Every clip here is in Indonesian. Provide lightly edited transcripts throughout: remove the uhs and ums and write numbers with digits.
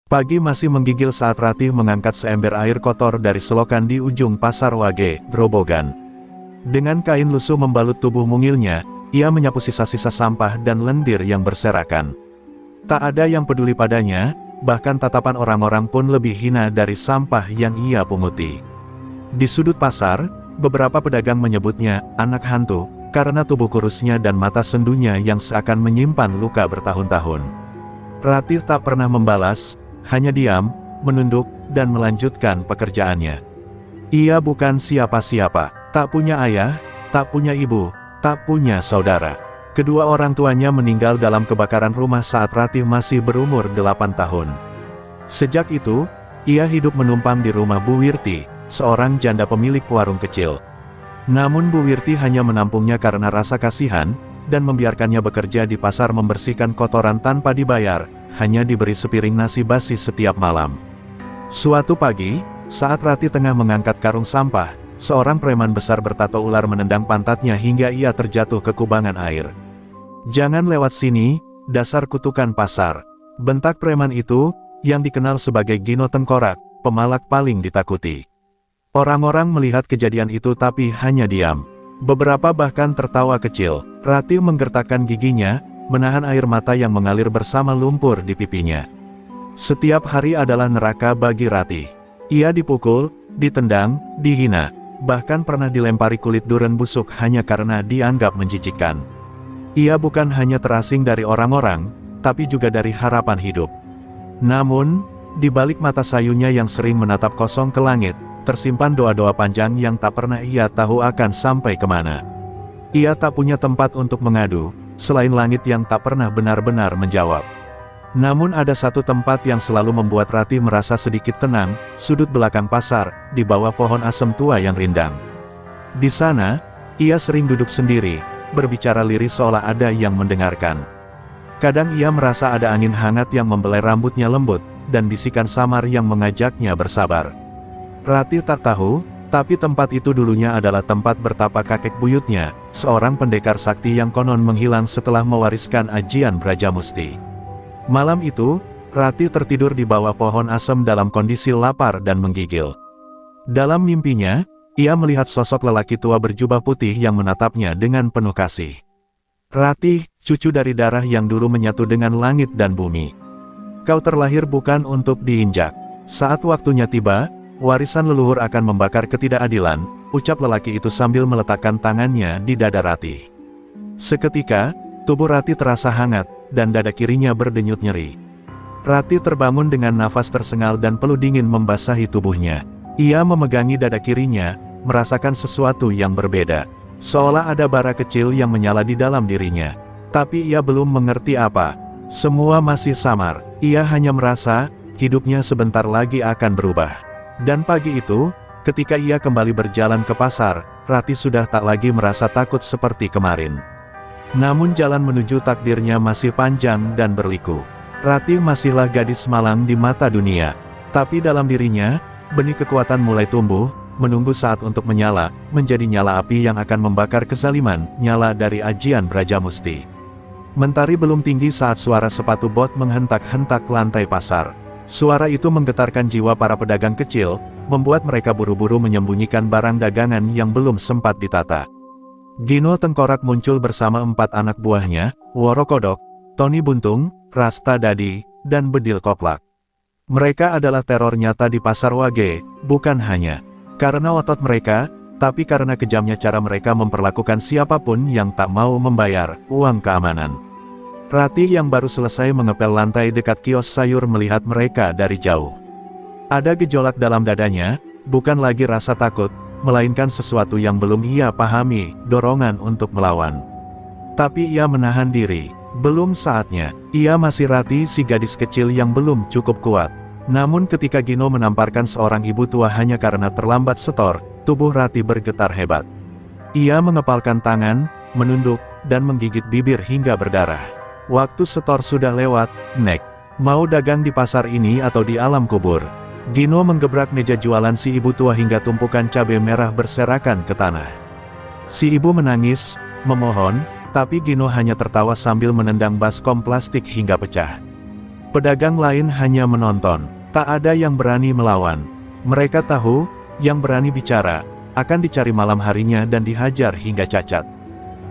Pagi masih menggigil saat Ratih mengangkat seember air kotor dari selokan di ujung pasar Wage, Grobogan. Dengan kain lusuh membalut tubuh mungilnya, ia menyapu sisa-sisa sampah dan lendir yang berserakan. Tak ada yang peduli padanya, bahkan tatapan orang-orang pun lebih hina dari sampah yang ia punguti. Di sudut pasar, beberapa pedagang menyebutnya anak hantu, karena tubuh kurusnya dan mata sendunya yang seakan menyimpan luka bertahun-tahun. Ratih tak pernah membalas, hanya diam, menunduk, dan melanjutkan pekerjaannya. Ia bukan siapa-siapa, tak punya ayah, tak punya ibu, tak punya saudara. Kedua orang tuanya meninggal dalam kebakaran rumah saat Ratih masih berumur 8 tahun. Sejak itu, ia hidup menumpang di rumah Bu Wirti, seorang janda pemilik warung kecil. Namun Bu Wirti hanya menampungnya karena rasa kasihan, dan membiarkannya bekerja di pasar membersihkan kotoran tanpa dibayar, hanya diberi sepiring nasi basi setiap malam. Suatu pagi, saat Ratih tengah mengangkat karung sampah, seorang preman besar bertato ular menendang pantatnya hingga ia terjatuh ke kubangan air. "Jangan lewat sini, dasar kutukan pasar," bentak preman itu, yang dikenal sebagai Gino Tengkorak, pemalak paling ditakuti. Orang-orang melihat kejadian itu tapi hanya diam. Beberapa bahkan tertawa kecil. Ratih menggertakkan giginya, menahan air mata yang mengalir bersama lumpur di pipinya. Setiap hari adalah neraka bagi Ratih. Ia dipukul, ditendang, dihina, bahkan pernah dilempari kulit duren busuk hanya karena dianggap menjijikkan. Ia bukan hanya terasing dari orang-orang, tapi juga dari harapan hidup. Namun, di balik mata sayunya yang sering menatap kosong ke langit, tersimpan doa-doa panjang yang tak pernah ia tahu akan sampai kemana. Ia tak punya tempat untuk mengadu, selain langit yang tak pernah benar-benar menjawab. Namun ada satu tempat yang selalu membuat Ratih merasa sedikit tenang, sudut belakang pasar, di bawah pohon asem tua yang rindang. Di sana, ia sering duduk sendiri, berbicara lirih seolah ada yang mendengarkan. Kadang ia merasa ada angin hangat yang membelai rambutnya lembut, dan bisikan samar yang mengajaknya bersabar. Ratih tak tahu, tapi tempat itu dulunya adalah tempat bertapa kakek buyutnya, seorang pendekar sakti yang konon menghilang setelah mewariskan ajian Brajamusti. Malam itu, Ratih tertidur di bawah pohon asem dalam kondisi lapar dan menggigil. Dalam mimpinya, ia melihat sosok lelaki tua berjubah putih yang menatapnya dengan penuh kasih. "Ratih, cucu dari darah yang dulu menyatu dengan langit dan bumi. Kau terlahir bukan untuk diinjak. Saat waktunya tiba, warisan leluhur akan membakar ketidakadilan," ucap lelaki itu sambil meletakkan tangannya di dada Ratih. Seketika, tubuh Ratih terasa hangat, dan dada kirinya berdenyut nyeri. Ratih terbangun dengan nafas tersengal dan peluh dingin membasahi tubuhnya. Ia memegangi dada kirinya, merasakan sesuatu yang berbeda. Seolah ada bara kecil yang menyala di dalam dirinya. Tapi ia belum mengerti apa. Semua masih samar. Ia hanya merasa, hidupnya sebentar lagi akan berubah. Dan pagi itu, ketika ia kembali berjalan ke pasar, Ratih sudah tak lagi merasa takut seperti kemarin. Namun jalan menuju takdirnya masih panjang dan berliku. Ratih masihlah gadis malang di mata dunia. Tapi dalam dirinya, benih kekuatan mulai tumbuh, menunggu saat untuk menyala, menjadi nyala api yang akan membakar kezaliman, nyala dari ajian Brajamusti. Mentari belum tinggi saat suara sepatu bot menghentak-hentak lantai pasar. Suara itu menggetarkan jiwa para pedagang kecil, membuat mereka buru-buru menyembunyikan barang dagangan yang belum sempat ditata. Gino Tengkorak muncul bersama 4 anak buahnya, Woro Kodok, Tony Buntung, Rasta Dadi, dan Bedil Koplak. Mereka adalah teror nyata di pasar Wage, bukan hanya karena otot mereka, tapi karena kejamnya cara mereka memperlakukan siapapun yang tak mau membayar uang keamanan. Ratih yang baru selesai mengepel lantai dekat kios sayur melihat mereka dari jauh. Ada gejolak dalam dadanya, bukan lagi rasa takut, melainkan sesuatu yang belum ia pahami, dorongan untuk melawan. Tapi ia menahan diri, belum saatnya. Ia masih Ratih, si gadis kecil yang belum cukup kuat. Namun ketika Gino menamparkan seorang ibu tua hanya karena terlambat setor, tubuh Ratih bergetar hebat. Ia mengepalkan tangan, menunduk, dan menggigit bibir hingga berdarah. Waktu setor sudah lewat, Nek. Mau dagang di pasar ini atau di alam kubur? Gino menggebrak meja jualan si ibu tua hingga tumpukan cabai merah berserakan ke tanah. Si ibu menangis, memohon, tapi Gino hanya tertawa sambil menendang baskom plastik hingga pecah. Pedagang lain hanya menonton, tak ada yang berani melawan. Mereka tahu, yang berani bicara, akan dicari malam harinya dan dihajar hingga cacat.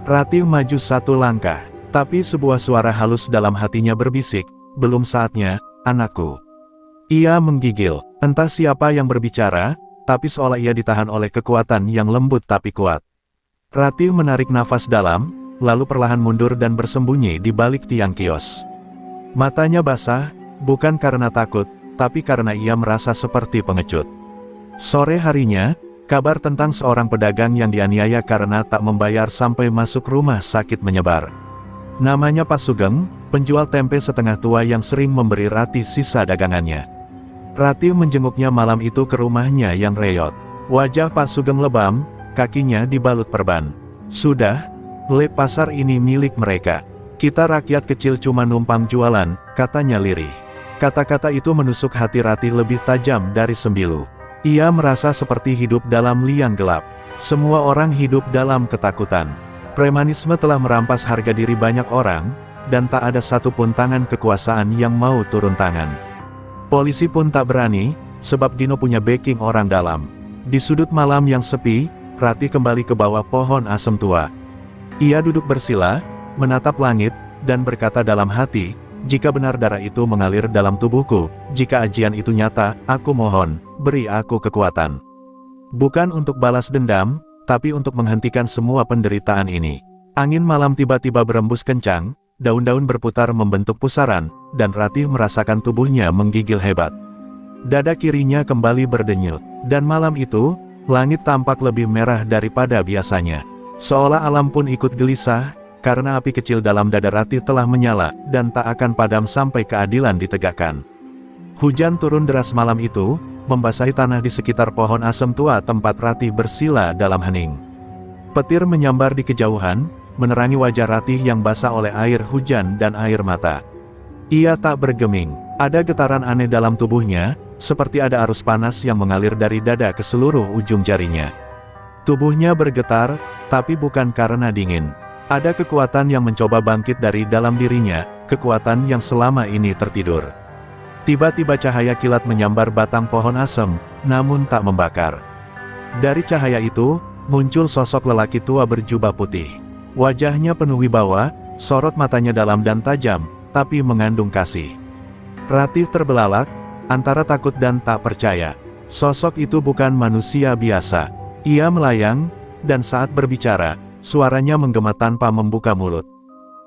Ratih maju satu langkah, tapi sebuah suara halus dalam hatinya berbisik, "Belum saatnya, anakku." Ia menggigil, entah siapa yang berbicara, tapi seolah ia ditahan oleh kekuatan yang lembut tapi kuat. Ratih menarik nafas dalam, lalu perlahan mundur dan bersembunyi di balik tiang kios. Matanya basah, bukan karena takut, tapi karena ia merasa seperti pengecut. Sore harinya, kabar tentang seorang pedagang yang dianiaya karena tak membayar sampai masuk rumah sakit menyebar. Namanya Pak Sugeng, penjual tempe setengah tua yang sering memberi Ratih sisa dagangannya. Ratih menjenguknya malam itu ke rumahnya yang reyot. Wajah Pak Sugeng lebam, kakinya dibalut perban. "Sudah, Le, pasar ini milik mereka. Kita rakyat kecil cuma numpang jualan," katanya lirih. Kata-kata itu menusuk hati Ratih lebih tajam dari sembilu. Ia merasa seperti hidup dalam liang gelap. Semua orang hidup dalam ketakutan. Premanisme telah merampas harga diri banyak orang, dan tak ada satupun tangan kekuasaan yang mau turun tangan. Polisi pun tak berani, sebab Dino punya backing orang dalam. Di sudut malam yang sepi, Ratih kembali ke bawah pohon asem tua. Ia duduk bersila, menatap langit, dan berkata dalam hati, "Jika benar darah itu mengalir dalam tubuhku, jika ajian itu nyata, aku mohon, beri aku kekuatan. Bukan untuk balas dendam, tapi untuk menghentikan semua penderitaan ini." Angin malam tiba-tiba berembus kencang, daun-daun berputar membentuk pusaran, dan Ratih merasakan tubuhnya menggigil hebat. Dada kirinya kembali berdenyut, dan malam itu, langit tampak lebih merah daripada biasanya. Seolah alam pun ikut gelisah, karena api kecil dalam dada Ratih telah menyala, dan tak akan padam sampai keadilan ditegakkan. Hujan turun deras malam itu, membasahi tanah di sekitar pohon asem tua tempat Ratih bersila dalam hening. Petir menyambar di kejauhan, menerangi wajah Ratih yang basah oleh air hujan dan air mata. Ia tak bergeming, ada getaran aneh dalam tubuhnya, seperti ada arus panas yang mengalir dari dada ke seluruh ujung jarinya. Tubuhnya bergetar, tapi bukan karena dingin. Ada kekuatan yang mencoba bangkit dari dalam dirinya, kekuatan yang selama ini tertidur. Tiba-tiba cahaya kilat menyambar batang pohon asem, namun tak membakar. Dari cahaya itu, muncul sosok lelaki tua berjubah putih. Wajahnya penuh wibawa, sorot matanya dalam dan tajam, tapi mengandung kasih. Ratih terbelalak, antara takut dan tak percaya. Sosok itu bukan manusia biasa. Ia melayang, dan saat berbicara, suaranya menggema tanpa membuka mulut.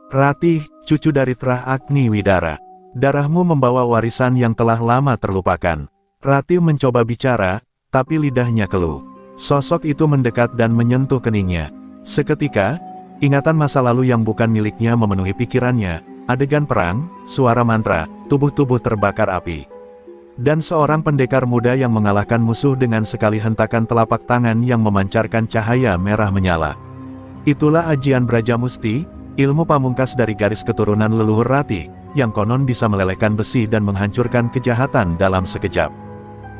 "Ratih, cucu dari Trah Agni Widara. Darahmu membawa warisan yang telah lama terlupakan." Ratih mencoba bicara, tapi lidahnya keluh. Sosok itu mendekat dan menyentuh keningnya. Seketika, ingatan masa lalu yang bukan miliknya memenuhi pikirannya, adegan perang, suara mantra, tubuh-tubuh terbakar api. Dan seorang pendekar muda yang mengalahkan musuh dengan sekali hentakan telapak tangan yang memancarkan cahaya merah menyala. Itulah ajian Brajamusti, ilmu pamungkas dari garis keturunan leluhur Ratih, yang konon bisa melelehkan besi dan menghancurkan kejahatan dalam sekejap.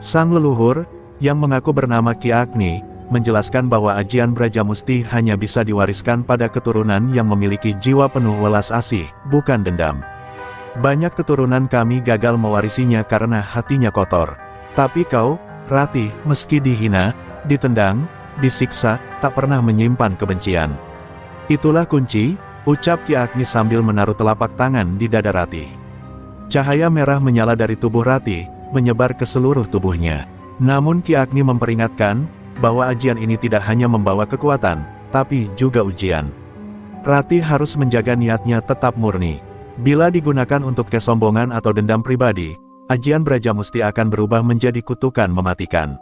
Sang leluhur, yang mengaku bernama Ki Agni, menjelaskan bahwa ajian Brajamusti hanya bisa diwariskan pada keturunan yang memiliki jiwa penuh welas asih, bukan dendam. Banyak keturunan kami gagal mewarisinya karena hatinya kotor. Tapi kau, Ratih, meski dihina, ditendang, disiksa, tak pernah menyimpan kebencian. Itulah kunci, ucap Ki Agni sambil menaruh telapak tangan di dada Ratih. Cahaya merah menyala dari tubuh Ratih, menyebar ke seluruh tubuhnya. Namun Ki Agni memperingatkan, bahwa ajian ini tidak hanya membawa kekuatan, tapi juga ujian. Ratih harus menjaga niatnya tetap murni. Bila digunakan untuk kesombongan atau dendam pribadi, ajian Brajamusti akan berubah menjadi kutukan mematikan.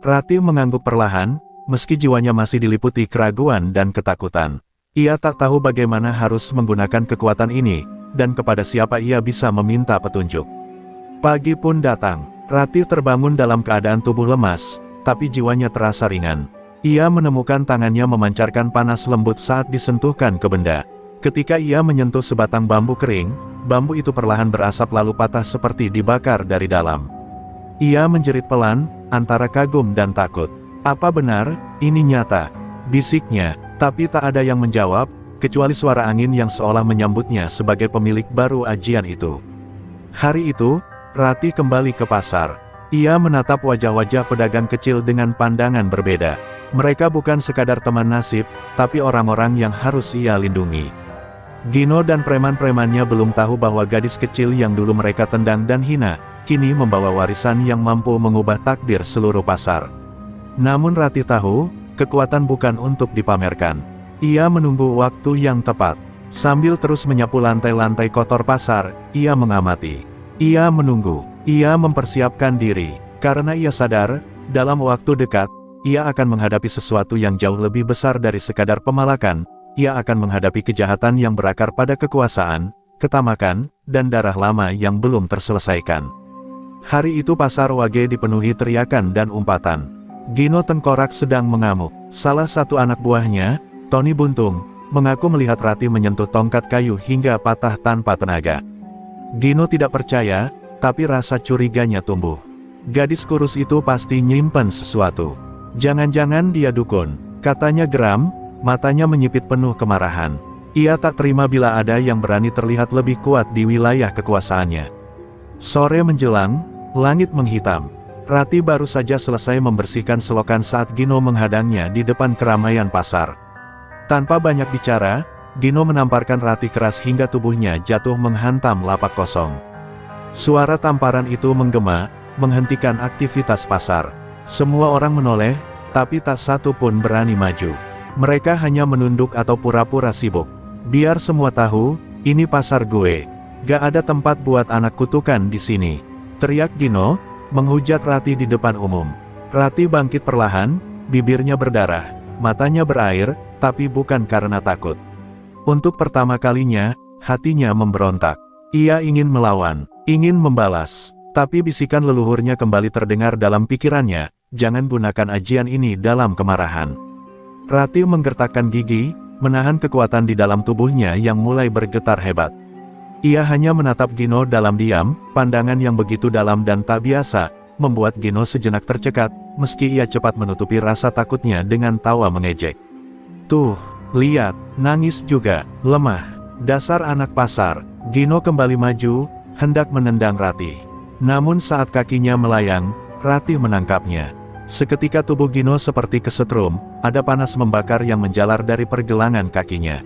Ratih mengangguk perlahan, meski jiwanya masih diliputi keraguan dan ketakutan. Ia tak tahu bagaimana harus menggunakan kekuatan ini, dan kepada siapa ia bisa meminta petunjuk. Pagi pun datang. Ratih terbangun dalam keadaan tubuh lemas, tapi jiwanya terasa ringan. Ia menemukan tangannya memancarkan panas lembut saat disentuhkan ke benda. Ketika ia menyentuh sebatang bambu kering, bambu itu perlahan berasap lalu patah seperti dibakar dari dalam. Ia menjerit pelan, antara kagum dan takut. "Apa benar, ini nyata?" bisiknya, tapi tak ada yang menjawab, kecuali suara angin yang seolah menyambutnya sebagai pemilik baru ajian itu. Hari itu, Ratih kembali ke pasar. Ia menatap wajah-wajah pedagang kecil dengan pandangan berbeda. Mereka bukan sekadar teman nasib, tapi orang-orang yang harus ia lindungi. Gino dan preman-premannya belum tahu bahwa gadis kecil yang dulu mereka tendang dan hina, kini membawa warisan yang mampu mengubah takdir seluruh pasar. Namun Ratih tahu, kekuatan bukan untuk dipamerkan. Ia menunggu waktu yang tepat. Sambil terus menyapu lantai-lantai kotor pasar, ia mengamati. Ia menunggu. Ia mempersiapkan diri. Karena ia sadar, dalam waktu dekat, ia akan menghadapi sesuatu yang jauh lebih besar dari sekadar pemalakan. Ia akan menghadapi kejahatan yang berakar pada kekuasaan, ketamakan, dan darah lama yang belum terselesaikan. Hari itu pasar Wage dipenuhi teriakan dan umpatan. Gino tengkorak sedang mengamuk. Salah satu anak buahnya, Tony Buntung, mengaku melihat Ratih menyentuh tongkat kayu hingga patah tanpa tenaga. Gino tidak percaya, tapi rasa curiganya tumbuh. Gadis kurus itu pasti nyimpen sesuatu. Jangan-jangan dia dukun, katanya geram, matanya menyipit penuh kemarahan. Ia tak terima bila ada yang berani terlihat lebih kuat di wilayah kekuasaannya. Sore menjelang, langit menghitam. Ratih baru saja selesai membersihkan selokan saat Gino menghadangnya di depan keramaian pasar. Tanpa banyak bicara, Gino menamparkan Ratih keras hingga tubuhnya jatuh menghantam lapak kosong. Suara tamparan itu menggema, menghentikan aktivitas pasar. Semua orang menoleh, tapi tak satu pun berani maju. Mereka hanya menunduk atau pura-pura sibuk. Biar semua tahu, ini pasar gue. Gak ada tempat buat anak kutukan di sini. Teriak Gino, menghujat Ratih di depan umum. Ratih bangkit perlahan, bibirnya berdarah, matanya berair, tapi bukan karena takut. Untuk pertama kalinya, hatinya memberontak. Ia ingin melawan, ingin membalas. Tapi bisikan leluhurnya kembali terdengar dalam pikirannya, jangan gunakan ajian ini dalam kemarahan. Ratih menggertakkan gigi, menahan kekuatan di dalam tubuhnya yang mulai bergetar hebat. Ia hanya menatap Gino dalam diam, pandangan yang begitu dalam dan tak biasa, membuat Gino sejenak tercekat, meski ia cepat menutupi rasa takutnya dengan tawa mengejek. Tuh, lihat, nangis juga, lemah. Dasar anak pasar. Gino kembali maju, hendak menendang Ratih. Namun saat kakinya melayang, Ratih menangkapnya. Seketika tubuh Gino seperti kesetrum, ada panas membakar yang menjalar dari pergelangan kakinya.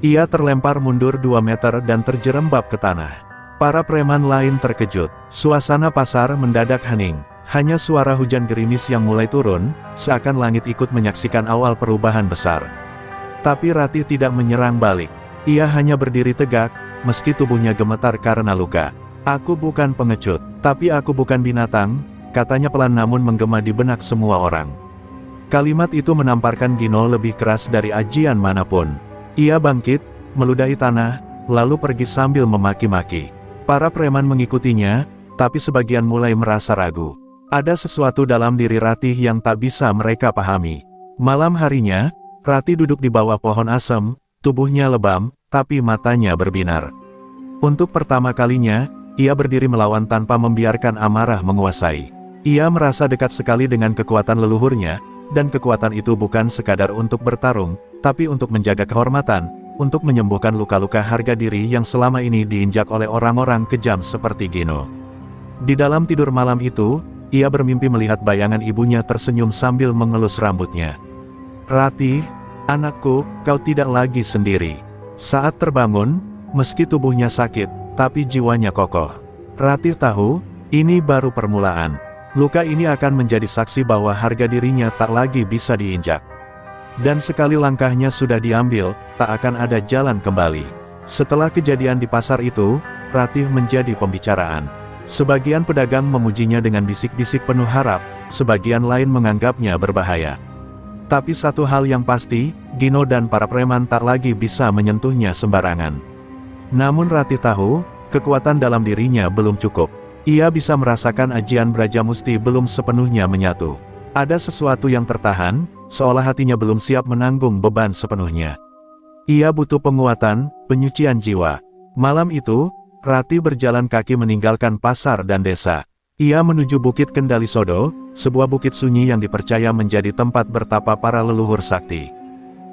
Ia terlempar mundur 2 meter dan terjerembab ke tanah. Para preman lain terkejut. Suasana pasar mendadak hening. Hanya suara hujan gerimis yang mulai turun, seakan langit ikut menyaksikan awal perubahan besar. Tapi Ratih tidak menyerang balik. Ia hanya berdiri tegak, meski tubuhnya gemetar karena luka. Aku bukan pengecut, tapi aku bukan binatang, katanya pelan namun menggema di benak semua orang. Kalimat itu menamparkan Gino lebih keras dari ajian manapun. Ia bangkit, meludahi tanah, lalu pergi sambil memaki-maki. Para preman mengikutinya, tapi sebagian mulai merasa ragu. Ada sesuatu dalam diri Ratih yang tak bisa mereka pahami. Malam harinya, Ratih duduk di bawah pohon asem, tubuhnya lebam, tapi matanya berbinar. Untuk pertama kalinya, ia berdiri melawan tanpa membiarkan amarah menguasai. Ia merasa dekat sekali dengan kekuatan leluhurnya, dan kekuatan itu bukan sekadar untuk bertarung, tapi untuk menjaga kehormatan, untuk menyembuhkan luka-luka harga diri yang selama ini diinjak oleh orang-orang kejam seperti Gino. Di dalam tidur malam itu, ia bermimpi melihat bayangan ibunya tersenyum sambil mengelus rambutnya. Ratih, anakku, kau tidak lagi sendiri. Saat terbangun, meski tubuhnya sakit, tapi jiwanya kokoh. Ratih tahu, ini baru permulaan. Luka ini akan menjadi saksi bahwa harga dirinya tak lagi bisa diinjak. Dan sekali langkahnya sudah diambil, tak akan ada jalan kembali. Setelah kejadian di pasar itu, Ratih menjadi pembicaraan. Sebagian pedagang memujinya dengan bisik-bisik penuh harap, sebagian lain menganggapnya berbahaya. Tapi satu hal yang pasti, Gino dan para preman tak lagi bisa menyentuhnya sembarangan. Namun Ratih tahu, kekuatan dalam dirinya belum cukup. Ia bisa merasakan ajian Brajamusti belum sepenuhnya menyatu. Ada sesuatu yang tertahan, seolah hatinya belum siap menanggung beban sepenuhnya. Ia butuh penguatan, penyucian jiwa. Malam itu, Ratih berjalan kaki meninggalkan pasar dan desa. Ia menuju Bukit Kendali Sodo, sebuah bukit sunyi yang dipercaya menjadi tempat bertapa para leluhur sakti.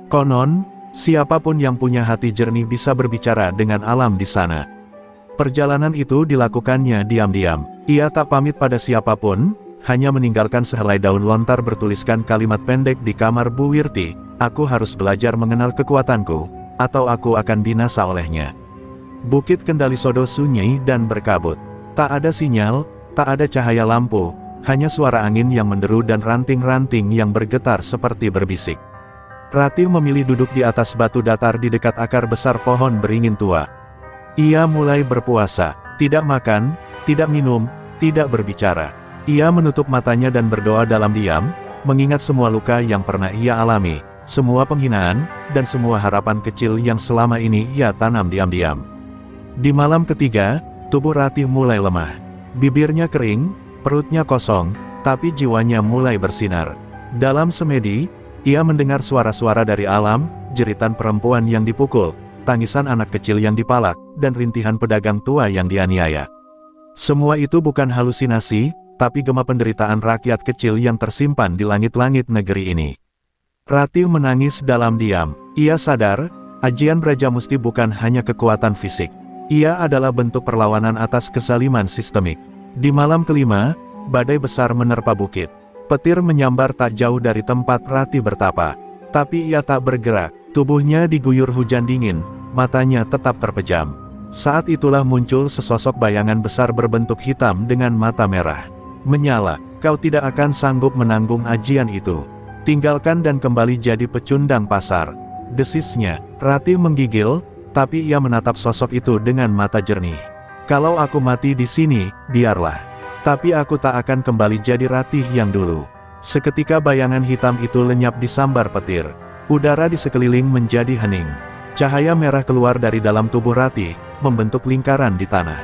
Konon, siapapun yang punya hati jernih bisa berbicara dengan alam di sana. Perjalanan itu dilakukannya diam-diam. Ia tak pamit pada siapapun, hanya meninggalkan sehelai daun lontar bertuliskan kalimat pendek di kamar Bu Wirti, "Aku harus belajar mengenal kekuatanku, atau aku akan binasa olehnya." Bukit Kendali Sodo sunyi dan berkabut. Tak ada sinyal, tak ada cahaya lampu, hanya suara angin yang menderu dan ranting-ranting yang bergetar seperti berbisik. Ratih memilih duduk di atas batu datar di dekat akar besar pohon beringin tua. Ia mulai berpuasa, tidak makan, tidak minum, tidak berbicara. Ia menutup matanya dan berdoa dalam diam, mengingat semua luka yang pernah ia alami, semua penghinaan, dan semua harapan kecil yang selama ini ia tanam diam-diam. Di malam ketiga, tubuh Ratih mulai lemah. Bibirnya kering, perutnya kosong, tapi jiwanya mulai bersinar. Dalam semedi, ia mendengar suara-suara dari alam, jeritan perempuan yang dipukul, tangisan anak kecil yang dipalak, dan rintihan pedagang tua yang dianiaya. Semua itu bukan halusinasi, tapi gema penderitaan rakyat kecil yang tersimpan di langit-langit negeri ini. Ratih menangis dalam diam. Ia sadar, ajian Brajamusti bukan hanya kekuatan fisik. Ia adalah bentuk perlawanan atas kezaliman sistemik. Di malam kelima, badai besar menerpa bukit. Petir menyambar tak jauh dari tempat Ratih bertapa. Tapi ia tak bergerak, tubuhnya diguyur hujan dingin, matanya tetap terpejam. Saat itulah muncul sesosok bayangan besar berbentuk hitam dengan mata merah. "Menyala, kau tidak akan sanggup menanggung ajian itu. Tinggalkan dan kembali jadi pecundang pasar," desisnya. Ratih menggigil, tapi ia menatap sosok itu dengan mata jernih. "Kalau aku mati di sini, biarlah. Tapi aku tak akan kembali jadi Ratih yang dulu." Seketika bayangan hitam itu lenyap disambar petir. Udara di sekeliling menjadi hening. Cahaya merah keluar dari dalam tubuh Ratih, membentuk lingkaran di tanah.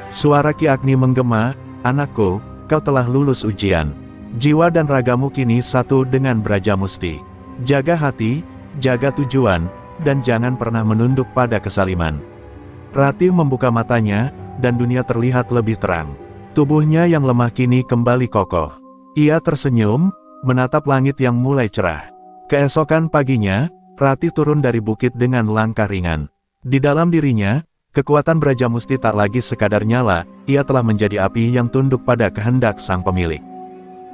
Suara Ki Agni menggema, "Anakku, kau telah lulus ujian. Jiwa dan ragamu kini satu dengan Brajamusti. Jaga hati, jaga tujuan, dan jangan pernah menunduk pada kesaliman." Ratih membuka matanya, dan dunia terlihat lebih terang. Tubuhnya yang lemah kini kembali kokoh. Ia tersenyum, menatap langit yang mulai cerah. Keesokan paginya, Ratih turun dari bukit dengan langkah ringan. Di dalam dirinya, kekuatan Brajamusti tak lagi sekadar nyala, ia telah menjadi api yang tunduk pada kehendak sang pemilik.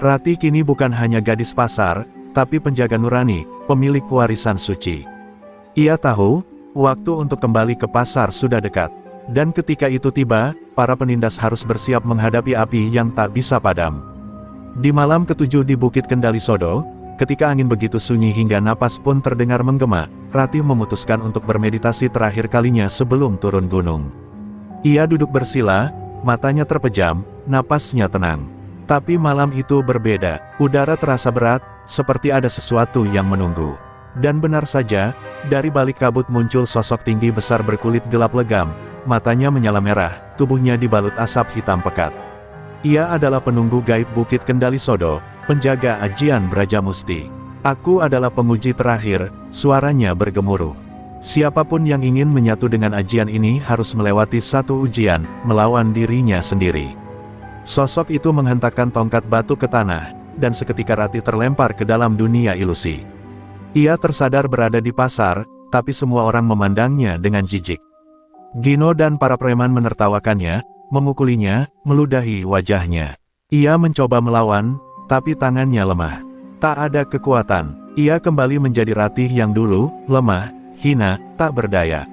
Ratih kini bukan hanya gadis pasar, tapi penjaga nurani, pemilik warisan suci. Ia tahu, waktu untuk kembali ke pasar sudah dekat. Dan ketika itu tiba, para penindas harus bersiap menghadapi api yang tak bisa padam. Di malam ketujuh di Bukit Kendali Sodo, ketika angin begitu sunyi hingga napas pun terdengar menggema, Ratih memutuskan untuk bermeditasi terakhir kalinya sebelum turun gunung. Ia duduk bersila, matanya terpejam, napasnya tenang. Tapi malam itu berbeda, udara terasa berat, seperti ada sesuatu yang menunggu. Dan benar saja, dari balik kabut muncul sosok tinggi besar berkulit gelap legam, matanya menyala merah, tubuhnya dibalut asap hitam pekat. Ia adalah penunggu gaib Bukit Kendali Sodo, penjaga ajian Brajamusti. "Aku adalah penguji terakhir," suaranya bergemuruh. "Siapapun yang ingin menyatu dengan ajian ini harus melewati satu ujian, melawan dirinya sendiri." Sosok itu menghentakkan tongkat batu ke tanah, dan seketika Ratih terlempar ke dalam dunia ilusi. Ia tersadar berada di pasar, tapi semua orang memandangnya dengan jijik. Gino dan para preman menertawakannya, memukulinya, meludahi wajahnya. Ia mencoba melawan, tapi tangannya lemah. Tak ada kekuatan. Ia kembali menjadi Ratih yang dulu, lemah, hina, tak berdaya.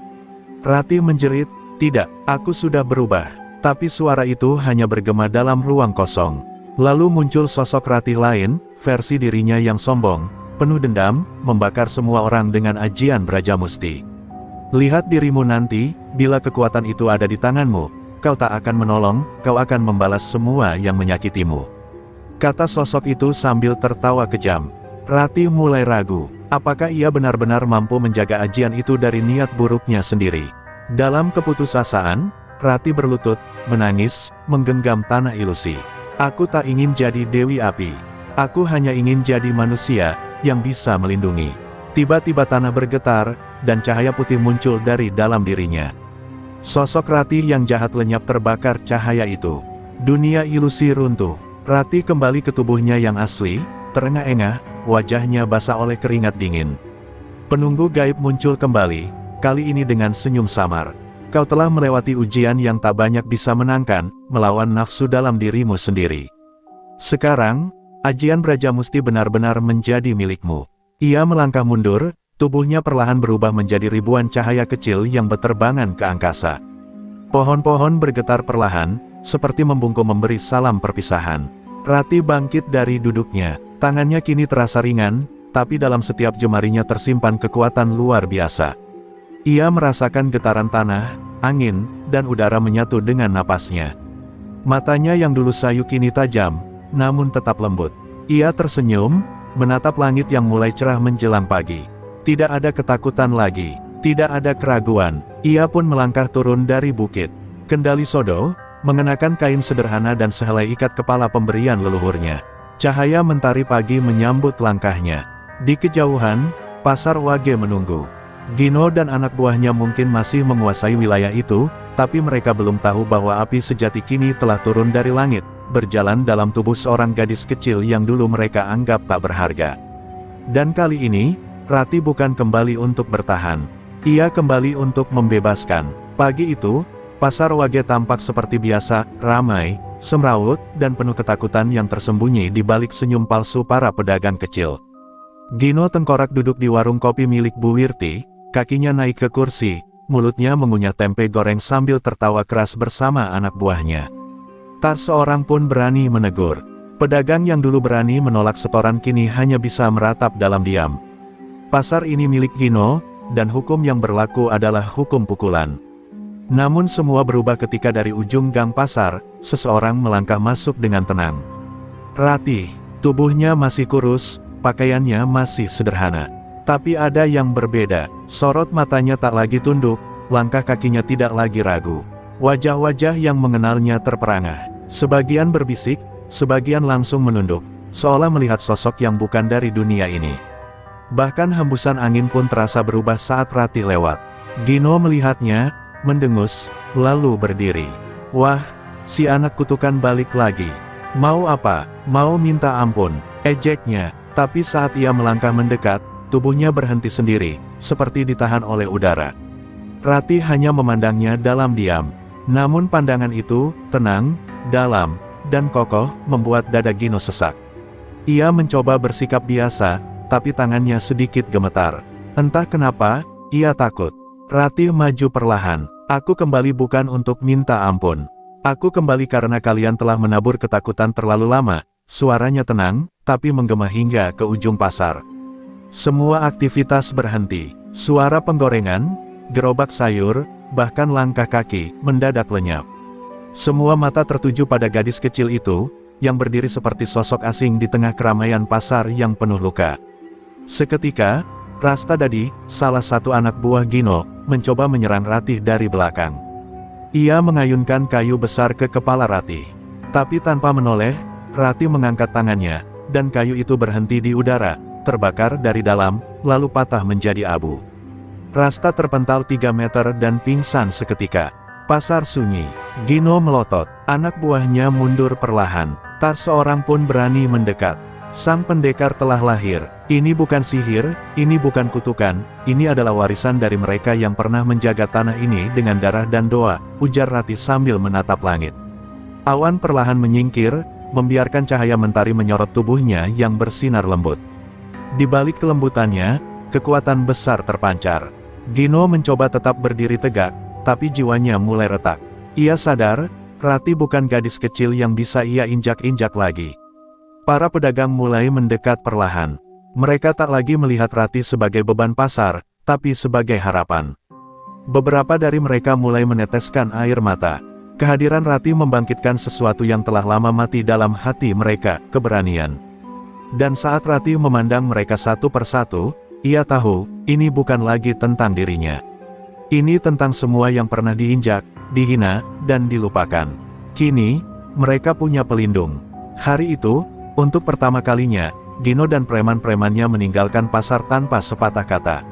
Ratih menjerit, "Tidak, aku sudah berubah." Tapi suara itu hanya bergema dalam ruang kosong. Lalu muncul sosok Ratih lain, versi dirinya yang sombong, penuh dendam, membakar semua orang dengan ajian Brajamusti. "Lihat dirimu nanti, bila kekuatan itu ada di tanganmu, kau tak akan menolong, kau akan membalas semua yang menyakitimu," kata sosok itu sambil tertawa kejam. Ratih mulai ragu, apakah ia benar-benar mampu menjaga ajian itu dari niat buruknya sendiri. Dalam keputusasaan, Ratih berlutut, menangis, menggenggam tanah ilusi. "Aku tak ingin jadi Dewi Api. Aku hanya ingin jadi manusia, yang bisa melindungi." Tiba-tiba tanah bergetar, dan cahaya putih muncul dari dalam dirinya. Sosok Ratih yang jahat lenyap terbakar cahaya itu. Dunia ilusi runtuh. Ratih kembali ke tubuhnya yang asli, terengah-engah, wajahnya basah oleh keringat dingin. Penunggu gaib muncul kembali, kali ini dengan senyum samar. Kau telah melewati ujian yang tak banyak bisa menangkan, melawan nafsu dalam dirimu sendiri. Sekarang, ajian Brajamusti benar-benar menjadi milikmu. Ia melangkah mundur, tubuhnya perlahan berubah menjadi ribuan cahaya kecil yang berterbangan ke angkasa. Pohon-pohon bergetar perlahan, seperti membungkuk memberi salam perpisahan. Rati bangkit dari duduknya, tangannya kini terasa ringan, tapi dalam setiap jemarinya tersimpan kekuatan luar biasa. Ia merasakan getaran tanah, angin, dan udara menyatu dengan napasnya. Matanya yang dulu sayu kini tajam, namun tetap lembut. Ia tersenyum, menatap langit yang mulai cerah menjelang pagi. Tidak ada ketakutan lagi, tidak ada keraguan. Ia pun melangkah turun dari bukit. Kendali Sodo, mengenakan kain sederhana dan sehelai ikat kepala pemberian leluhurnya. Cahaya mentari pagi menyambut langkahnya. Di kejauhan, pasar Wage menunggu. Gino dan anak buahnya mungkin masih menguasai wilayah itu, tapi mereka belum tahu bahwa api sejati kini telah turun dari langit, berjalan dalam tubuh seorang gadis kecil yang dulu mereka anggap tak berharga. Dan kali ini, Rati bukan kembali untuk bertahan. Ia kembali untuk membebaskan. Pagi itu, pasar Wage tampak seperti biasa, ramai, semrawut, dan penuh ketakutan yang tersembunyi di balik senyum palsu para pedagang kecil. Gino tengkorak duduk di warung kopi milik Bu Wirti. Kakinya naik ke kursi, mulutnya mengunyah tempe goreng sambil tertawa keras bersama anak buahnya. Tak seorang pun berani menegur. Pedagang yang dulu berani menolak setoran kini hanya bisa meratap dalam diam. Pasar ini milik Gino, dan hukum yang berlaku adalah hukum pukulan. Namun semua berubah ketika dari ujung gang pasar, seseorang melangkah masuk dengan tenang. Rati, tubuhnya masih kurus, pakaiannya masih sederhana. Tapi ada yang berbeda, sorot matanya tak lagi tunduk, langkah kakinya tidak lagi ragu. Wajah-wajah yang mengenalnya terperangah. Sebagian berbisik, sebagian langsung menunduk, seolah melihat sosok yang bukan dari dunia ini. Bahkan hembusan angin pun terasa berubah saat Rati lewat. Gino melihatnya, mendengus, lalu berdiri. Wah, si anak kutukan balik lagi. Mau apa? Mau minta ampun, ejeknya. Tapi saat ia melangkah mendekat, tubuhnya berhenti sendiri, seperti ditahan oleh udara. Rati hanya memandangnya dalam diam. Namun pandangan itu, tenang, dalam, dan kokoh, membuat dada Gino sesak. Ia mencoba bersikap biasa, tapi tangannya sedikit gemetar. Entah kenapa, ia takut. Rati maju perlahan. Aku kembali bukan untuk minta ampun. Aku kembali karena kalian telah menabur ketakutan terlalu lama. Suaranya tenang, tapi menggema hingga ke ujung pasar. Semua aktivitas berhenti. Suara penggorengan, gerobak sayur, bahkan langkah kaki, mendadak lenyap. Semua mata tertuju pada gadis kecil itu, yang berdiri seperti sosok asing di tengah keramaian pasar yang penuh luka. Seketika, Rasta Dadi, salah satu anak buah Gino, mencoba menyerang Rati dari belakang. Ia mengayunkan kayu besar ke kepala Rati. Tapi tanpa menoleh, Rati mengangkat tangannya, dan kayu itu berhenti di udara, terbakar dari dalam, lalu patah menjadi abu. Rasta terpental 3 meter dan pingsan seketika. Pasar sunyi. Gino melotot. Anak buahnya mundur perlahan. Tak seorang pun berani mendekat. Sang pendekar telah lahir. Ini bukan sihir, ini bukan kutukan, ini adalah warisan dari mereka yang pernah menjaga tanah ini dengan darah dan doa, ujar Rati sambil menatap langit. Awan perlahan menyingkir, membiarkan cahaya mentari menyorot tubuhnya yang bersinar lembut. Di balik kelembutannya, kekuatan besar terpancar. Gino mencoba tetap berdiri tegak, tapi jiwanya mulai retak. Ia sadar, Rati bukan gadis kecil yang bisa ia injak-injak lagi. Para pedagang mulai mendekat perlahan. Mereka tak lagi melihat Rati sebagai beban pasar, tapi sebagai harapan. Beberapa dari mereka mulai meneteskan air mata. Kehadiran Rati membangkitkan sesuatu yang telah lama mati dalam hati mereka, keberanian. Dan saat Rati memandang mereka satu persatu, ia tahu, ini bukan lagi tentang dirinya. Ini tentang semua yang pernah diinjak, dihina, dan dilupakan. Kini, mereka punya pelindung. Hari itu, untuk pertama kalinya, Gino dan preman-premannya meninggalkan pasar tanpa sepatah kata.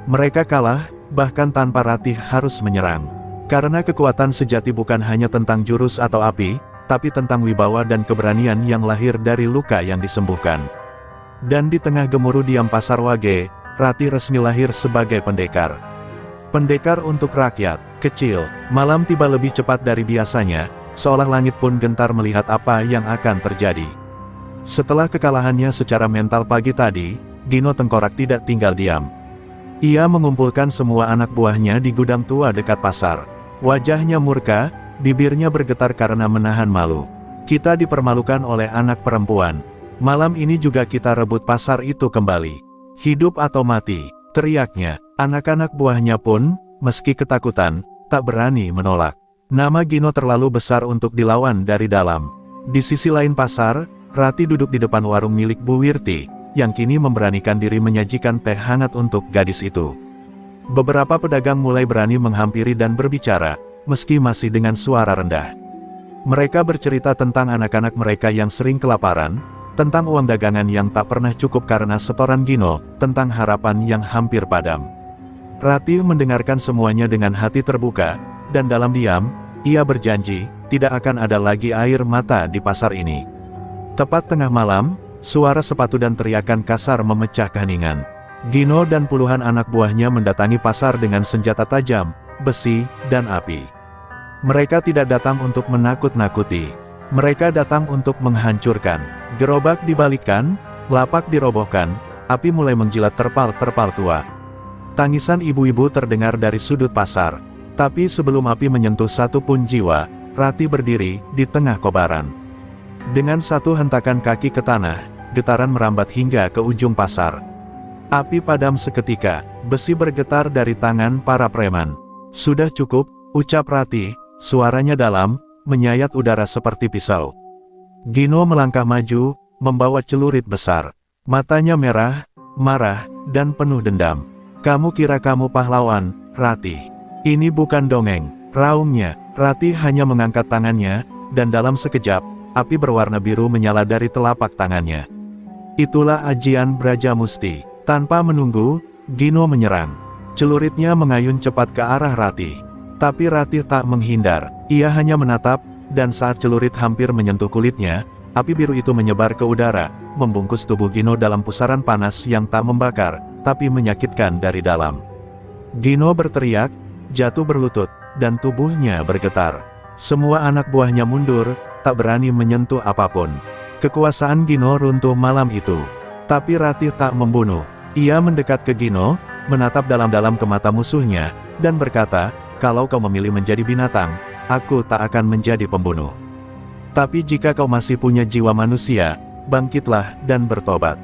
Mereka kalah, bahkan tanpa Rati harus menyerang. Karena kekuatan sejati bukan hanya tentang jurus atau api, tapi tentang wibawa dan keberanian yang lahir dari luka yang disembuhkan. Dan di tengah gemuruh diam pasar Wage, Rati resmi lahir sebagai pendekar. Pendekar untuk rakyat. Kecil, malam tiba lebih cepat dari biasanya, seolah langit pun gentar melihat apa yang akan terjadi. Setelah kekalahannya secara mental pagi tadi, Gino Tengkorak tidak tinggal diam. Ia mengumpulkan semua anak buahnya di gudang tua dekat pasar. Wajahnya murka, bibirnya bergetar karena menahan malu. Kita dipermalukan oleh anak perempuan. Malam ini juga kita rebut pasar itu kembali. Hidup atau mati, teriaknya. Anak-anak buahnya pun, meski ketakutan, tak berani menolak. Nama Gino terlalu besar untuk dilawan dari dalam. Di sisi lain pasar, Rati duduk di depan warung milik Bu Wirti, yang kini memberanikan diri menyajikan teh hangat untuk gadis itu. Beberapa pedagang mulai berani menghampiri dan berbicara, meski masih dengan suara rendah. Mereka bercerita tentang anak-anak mereka yang sering kelaparan, tentang uang dagangan yang tak pernah cukup karena setoran Gino, tentang harapan yang hampir padam. Rati mendengarkan semuanya dengan hati terbuka, dan dalam diam, ia berjanji, tidak akan ada lagi air mata di pasar ini. Tepat tengah malam, suara sepatu dan teriakan kasar memecah keheningan. Gino dan puluhan anak buahnya mendatangi pasar dengan senjata tajam, besi, dan api. Mereka tidak datang untuk menakut-nakuti. Mereka datang untuk menghancurkan. Gerobak dibalikkan, lapak dirobohkan, api mulai menjilat terpal-terpal tua. Tangisan ibu-ibu terdengar dari sudut pasar. Tapi sebelum api menyentuh satu pun jiwa, Rati berdiri di tengah kobaran. Dengan satu hentakan kaki ke tanah, getaran merambat hingga ke ujung pasar. Api padam seketika, besi bergetar dari tangan para preman. Sudah cukup, ucap Rati, suaranya dalam, menyayat udara seperti pisau. Gino melangkah maju, membawa celurit besar. Matanya merah, marah, dan penuh dendam. Kamu kira kamu pahlawan, Rati? Ini bukan dongeng, raungnya. Rati hanya mengangkat tangannya, dan dalam sekejap, api berwarna biru menyala dari telapak tangannya. Itulah ajian Brajamusti. Tanpa menunggu, Gino menyerang. Celuritnya mengayun cepat ke arah Rati. Tapi Rati tak menghindar, ia hanya menatap, dan saat celurit hampir menyentuh kulitnya, api biru itu menyebar ke udara, membungkus tubuh Gino dalam pusaran panas yang tak membakar, tapi menyakitkan dari dalam. Gino berteriak, jatuh berlutut, dan tubuhnya bergetar. Semua anak buahnya mundur, tak berani menyentuh apapun. Kekuasaan Gino runtuh malam itu. Tapi Rati tak membunuh. Ia mendekat ke Gino, menatap dalam-dalam ke mata musuhnya, dan berkata, kalau kau memilih menjadi binatang, aku tak akan menjadi pembunuh. Tapi jika kau masih punya jiwa manusia, bangkitlah dan bertobat.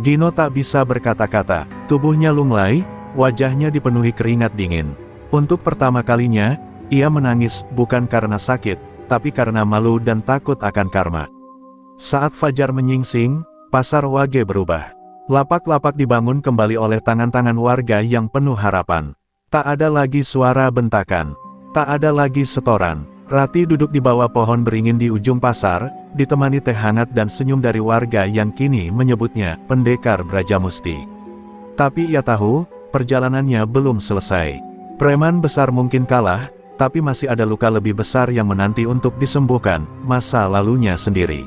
Gino tak bisa berkata-kata, tubuhnya lunglai, wajahnya dipenuhi keringat dingin. Untuk pertama kalinya, ia menangis bukan karena sakit, tapi karena malu dan takut akan karma. Saat fajar menyingsing, pasar Wage berubah. Lapak-lapak dibangun kembali oleh tangan-tangan warga yang penuh harapan. Tak ada lagi suara bentakan. Tak ada lagi setoran. Rati duduk di bawah pohon beringin di ujung pasar, ditemani teh hangat dan senyum dari warga yang kini menyebutnya pendekar Brajamusti. Tapi ia tahu, perjalanannya belum selesai. Preman besar mungkin kalah, tapi masih ada luka lebih besar yang menanti untuk disembuhkan, masa lalunya sendiri.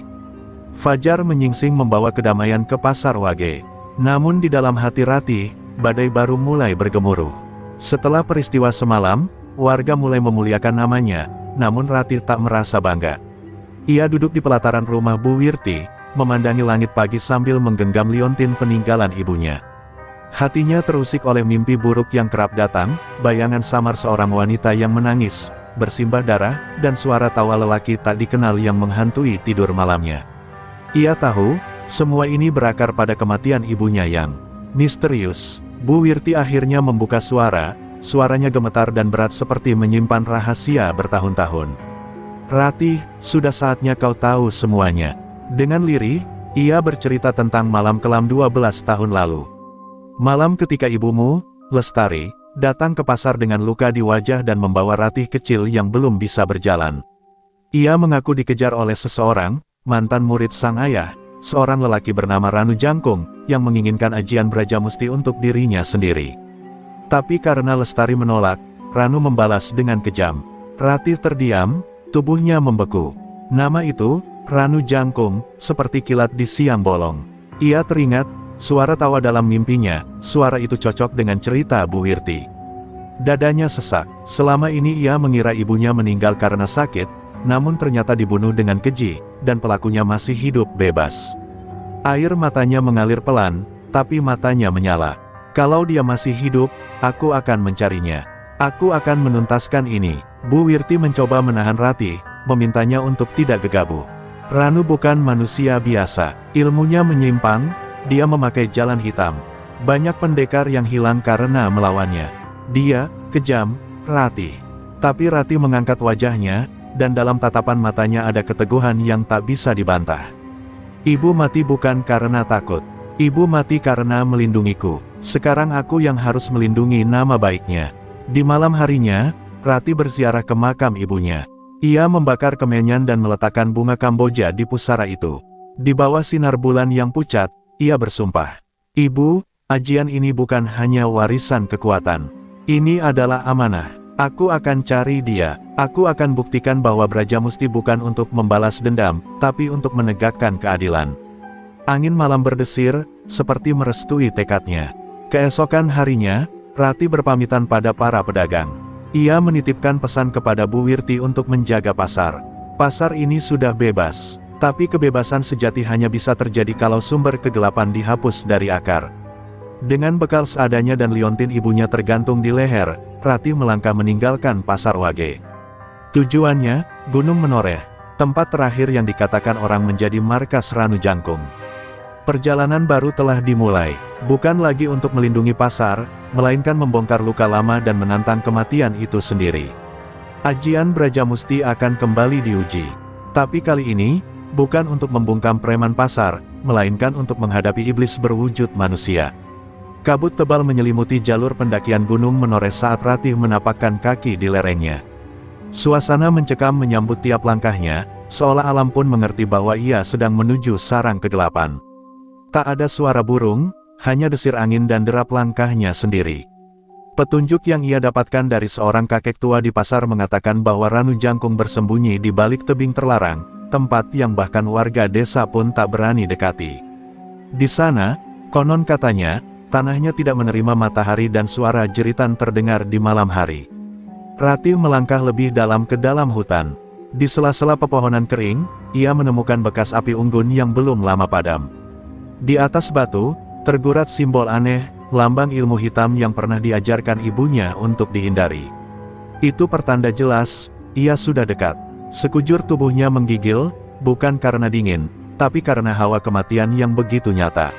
Fajar menyingsing membawa kedamaian ke pasar Wage. Namun di dalam hati Rati, badai baru mulai bergemuruh. Setelah peristiwa semalam, warga mulai memuliakan namanya, namun Rati tak merasa bangga. Ia duduk di pelataran rumah Bu Wirti, memandangi langit pagi sambil menggenggam liontin peninggalan ibunya. Hatinya terusik oleh mimpi buruk yang kerap datang, bayangan samar seorang wanita yang menangis, bersimbah darah, dan suara tawa lelaki tak dikenal yang menghantui tidur malamnya. Ia tahu, semua ini berakar pada kematian ibunya yang misterius. Bu Wirti akhirnya membuka suara, suaranya gemetar dan berat seperti menyimpan rahasia bertahun-tahun. Rati, sudah saatnya kau tahu semuanya. Dengan lirih, ia bercerita tentang malam kelam 12 tahun lalu. Malam ketika ibumu, Lestari, datang ke pasar dengan luka di wajah dan membawa Ratih kecil yang belum bisa berjalan. Ia mengaku dikejar oleh seseorang, mantan murid sang ayah, seorang lelaki bernama Ranu Jangkung, yang menginginkan ajian Brajamusti untuk dirinya sendiri. Tapi karena Lestari menolak, Ranu membalas dengan kejam. Ratih terdiam, tubuhnya membeku. Nama itu, Ranu Jangkung, seperti kilat di siang bolong. Ia teringat, suara tawa dalam mimpinya, suara itu cocok dengan cerita Bu Wirti. Dadanya sesak. Selama ini ia mengira ibunya meninggal karena sakit, namun ternyata dibunuh dengan keji, dan pelakunya masih hidup bebas. Air matanya mengalir pelan, tapi matanya menyala. Kalau dia masih hidup, aku akan mencarinya. Aku akan menuntaskan ini. Bu Wirti mencoba menahan Ratih, memintanya untuk tidak gegabah. Ranu bukan manusia biasa. Ilmunya menyimpang, dia memakai jalan hitam. Banyak pendekar yang hilang karena melawannya. Dia, kejam, Ratih. Tapi Ratih mengangkat wajahnya, dan dalam tatapan matanya ada keteguhan yang tak bisa dibantah. Ibu mati bukan karena takut. Ibu mati karena melindungiku. Sekarang aku yang harus melindungi nama baiknya. Di malam harinya, Ratih berziarah ke makam ibunya. Ia membakar kemenyan dan meletakkan bunga Kamboja di pusara itu. Di bawah sinar bulan yang pucat, ia bersumpah. Ibu, ajian ini bukan hanya warisan kekuatan. Ini adalah amanah. Aku akan cari dia. Aku akan buktikan bahwa Brajamusti bukan untuk membalas dendam, tapi untuk menegakkan keadilan. Angin malam berdesir, seperti merestui tekadnya. Keesokan harinya, Ratih berpamitan pada para pedagang. Ia menitipkan pesan kepada Bu Wirti untuk menjaga pasar. Pasar ini sudah bebas, tapi kebebasan sejati hanya bisa terjadi kalau sumber kegelapan dihapus dari akar. Dengan bekal seadanya dan liontin ibunya tergantung di leher, Ratih melangkah meninggalkan pasar Wage. Tujuannya, Gunung Menoreh, tempat terakhir yang dikatakan orang menjadi markas Ranu Jangkung. Perjalanan baru telah dimulai, bukan lagi untuk melindungi pasar, melainkan membongkar luka lama dan menantang kematian itu sendiri. Ajian Brajamusti akan kembali diuji. Tapi kali ini, bukan untuk membungkam preman pasar, melainkan untuk menghadapi iblis berwujud manusia. Kabut tebal menyelimuti jalur pendakian Gunung Menoreh saat Ratih menapakkan kaki di lerengnya. Suasana mencekam menyambut tiap langkahnya, seolah alam pun mengerti bahwa ia sedang menuju sarang kegelapan. Tak ada suara burung, hanya desir angin dan derap langkahnya sendiri. Petunjuk yang ia dapatkan dari seorang kakek tua di pasar mengatakan bahwa Ranu Jangkung bersembunyi di balik tebing terlarang, tempat yang bahkan warga desa pun tak berani dekati. Di sana, konon katanya, tanahnya tidak menerima matahari dan suara jeritan terdengar di malam hari. Ratih melangkah lebih dalam ke dalam hutan. Di sela-sela pepohonan kering, ia menemukan bekas api unggun yang belum lama padam. Di atas batu, tergurat simbol aneh, lambang ilmu hitam yang pernah diajarkan ibunya untuk dihindari. Itu pertanda jelas, ia sudah dekat. Sekujur tubuhnya menggigil, bukan karena dingin, tapi karena hawa kematian yang begitu nyata.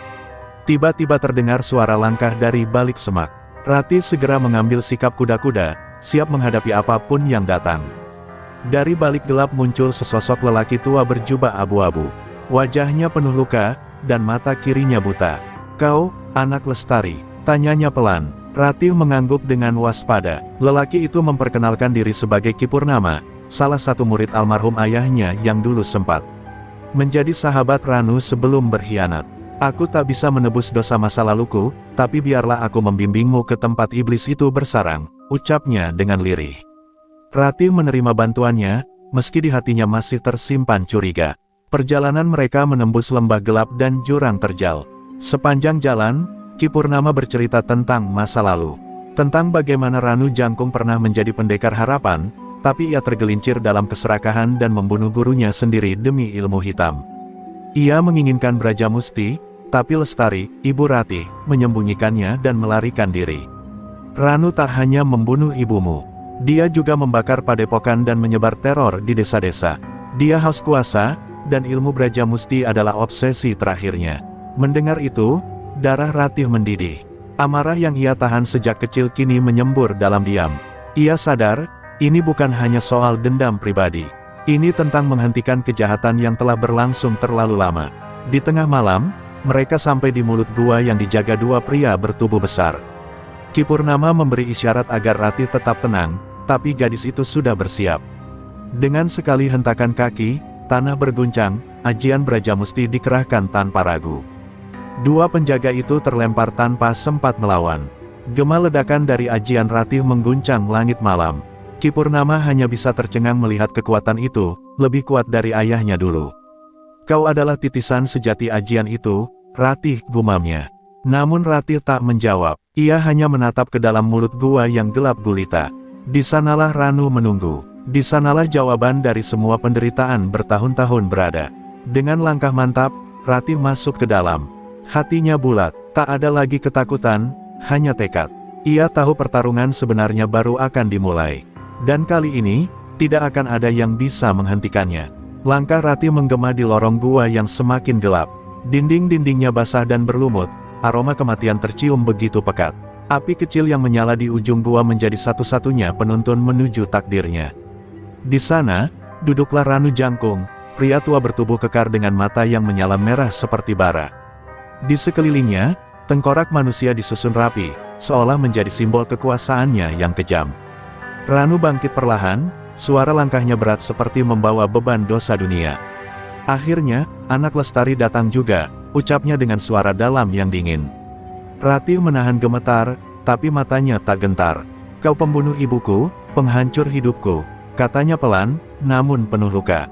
Tiba-tiba terdengar suara langkah dari balik semak. Ratih segera mengambil sikap kuda-kuda, siap menghadapi apapun yang datang. Dari balik gelap muncul sesosok lelaki tua berjubah abu-abu. Wajahnya penuh luka, dan mata kirinya buta. Kau, anak Lestari? Tanyanya pelan. Ratih mengangguk dengan waspada. Lelaki itu memperkenalkan diri sebagai Ki Purnama, salah satu murid almarhum ayahnya yang dulu sempat menjadi sahabat Ranu sebelum berkhianat. Aku tak bisa menebus dosa masa laluku, tapi biarlah aku membimbingmu ke tempat iblis itu bersarang, ucapnya dengan lirih. Ratih menerima bantuannya, meski di hatinya masih tersimpan curiga. Perjalanan mereka menembus lembah gelap dan jurang terjal. Sepanjang jalan, Ki Purnama bercerita tentang masa lalu. Tentang bagaimana Ranu Jangkung pernah menjadi pendekar harapan, tapi ia tergelincir dalam keserakahan dan membunuh gurunya sendiri demi ilmu hitam. Ia menginginkan Brajamusti, tapi Lestari, ibu Ratih, menyembunyikannya dan melarikan diri. Ranu tak hanya membunuh ibumu. Dia juga membakar padepokan dan menyebar teror di desa-desa. Dia haus kuasa, dan ilmu Brajamusti adalah obsesi terakhirnya. Mendengar itu, darah Ratih mendidih. Amarah yang ia tahan sejak kecil kini menyembur dalam diam. Ia sadar, ini bukan hanya soal dendam pribadi. Ini tentang menghentikan kejahatan yang telah berlangsung terlalu lama. Di tengah malam, mereka sampai di mulut gua yang dijaga dua pria bertubuh besar. Ki Purnama memberi isyarat agar Ratih tetap tenang, tapi gadis itu sudah bersiap. Dengan sekali hentakan kaki, tanah berguncang, ajian Brajamusti dikerahkan tanpa ragu. Dua penjaga itu terlempar tanpa sempat melawan. Gema ledakan dari ajian Ratih mengguncang langit malam. Ki Purnama hanya bisa tercengang melihat kekuatan itu, lebih kuat dari ayahnya dulu. Kau adalah titisan sejati ajian itu, Ratih, gumamnya. Namun Ratih tak menjawab. Ia hanya menatap ke dalam mulut gua yang gelap gulita. Di sanalah Ranu menunggu. Di sanalah jawaban dari semua penderitaan bertahun-tahun berada. Dengan langkah mantap, Ratih masuk ke dalam. Hatinya bulat, tak ada lagi ketakutan, hanya tekad. Ia tahu pertarungan sebenarnya baru akan dimulai. Dan kali ini, tidak akan ada yang bisa menghentikannya. Langkah Ratih menggema di lorong gua yang semakin gelap. Dinding-dindingnya basah dan berlumut, aroma kematian tercium begitu pekat. Api kecil yang menyala di ujung gua menjadi satu-satunya penuntun menuju takdirnya. Di sana, duduklah Ranu Jangkung, pria tua bertubuh kekar dengan mata yang menyala merah seperti bara. Di sekelilingnya, tengkorak manusia disusun rapi, seolah menjadi simbol kekuasaannya yang kejam. Ranu bangkit perlahan, suara langkahnya berat seperti membawa beban dosa dunia. Akhirnya, anak Lestari datang juga, ucapnya dengan suara dalam yang dingin. Ratih menahan gemetar, tapi matanya tak gentar. "Kau pembunuh ibuku, penghancur hidupku," katanya pelan, namun penuh luka.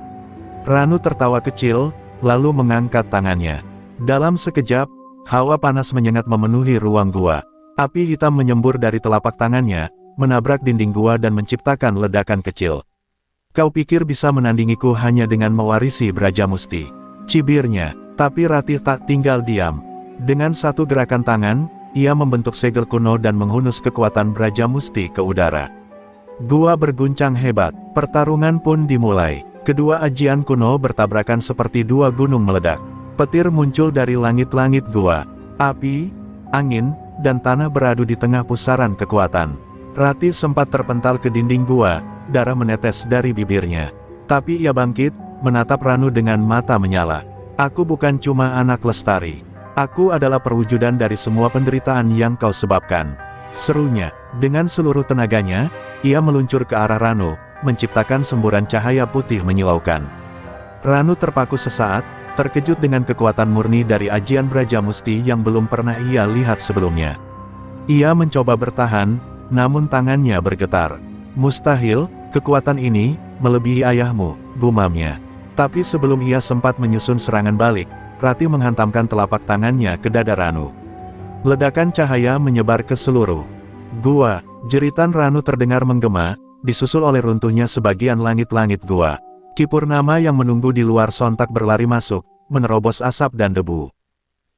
Ranu tertawa kecil, lalu mengangkat tangannya. Dalam sekejap, hawa panas menyengat memenuhi ruang gua. Api hitam menyembur dari telapak tangannya, menabrak dinding gua dan menciptakan ledakan kecil. "Kau pikir bisa menandingiku hanya dengan mewarisi Brajamusti?" cibirnya. Tapi Ratih tak tinggal diam. Dengan satu gerakan tangan, ia membentuk segel kuno dan menghunus kekuatan Brajamusti ke udara. Gua berguncang hebat, pertarungan pun dimulai. Kedua ajian kuno bertabrakan seperti dua gunung meledak. Petir muncul dari langit-langit gua. Api, angin, dan tanah beradu di tengah pusaran kekuatan. Ratih sempat terpental ke dinding gua, darah menetes dari bibirnya. Tapi ia bangkit, menatap Ranu dengan mata menyala. "Aku bukan cuma anak Lestari. Aku adalah perwujudan dari semua penderitaan yang kau sebabkan," serunya. Dengan seluruh tenaganya, ia meluncur ke arah Ranu, menciptakan semburan cahaya putih menyilaukan. Ranu terpaku sesaat, terkejut dengan kekuatan murni dari ajian Brajamusti yang belum pernah ia lihat sebelumnya. Ia mencoba bertahan, namun tangannya bergetar. "Mustahil, kekuatan ini melebihi ayahmu," gumamnya. Tapi sebelum ia sempat menyusun serangan balik, Ratih menghantamkan telapak tangannya ke dada Ranu. Ledakan cahaya menyebar ke seluruh gua. Jeritan Ranu terdengar menggema, disusul oleh runtuhnya sebagian langit-langit gua. Ki Purnama yang menunggu di luar sontak berlari masuk, menerobos asap dan debu.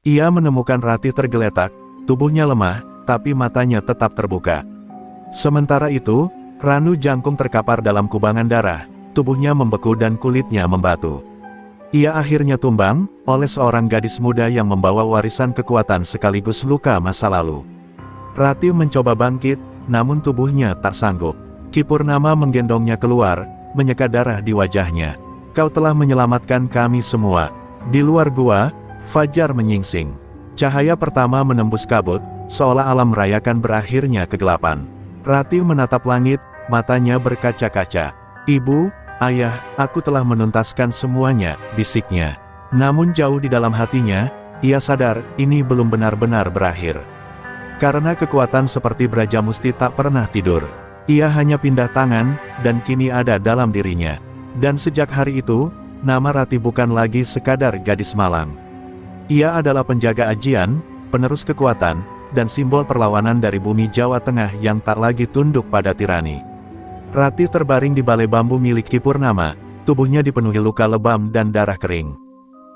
Ia menemukan Ratih tergeletak, tubuhnya lemah, tapi matanya tetap terbuka. Sementara itu, Ranu Jangkung terkapar dalam kubangan darah, tubuhnya membeku dan kulitnya membatu. Ia akhirnya tumbang, oleh seorang gadis muda yang membawa warisan kekuatan sekaligus luka masa lalu. Ratih mencoba bangkit, namun tubuhnya tak sanggup. Ki Purnama menggendongnya keluar, menyeka darah di wajahnya. "Kau telah menyelamatkan kami semua." Di luar gua, fajar menyingsing. Cahaya pertama menembus kabut, seolah alam merayakan berakhirnya kegelapan. Ratih menatap langit, matanya berkaca-kaca. "Ibu, ayah, aku telah menuntaskan semuanya," bisiknya. Namun jauh di dalam hatinya, ia sadar, ini belum benar-benar berakhir. Karena kekuatan seperti Brajamusti tak pernah tidur. Ia hanya pindah tangan, dan kini ada dalam dirinya. Dan sejak hari itu, nama Ratih bukan lagi sekadar gadis malang. Ia adalah penjaga ajian, penerus kekuatan, dan simbol perlawanan dari bumi Jawa Tengah yang tak lagi tunduk pada tirani. Ratih terbaring di balai bambu milik Ki Purnama, tubuhnya dipenuhi luka lebam dan darah kering.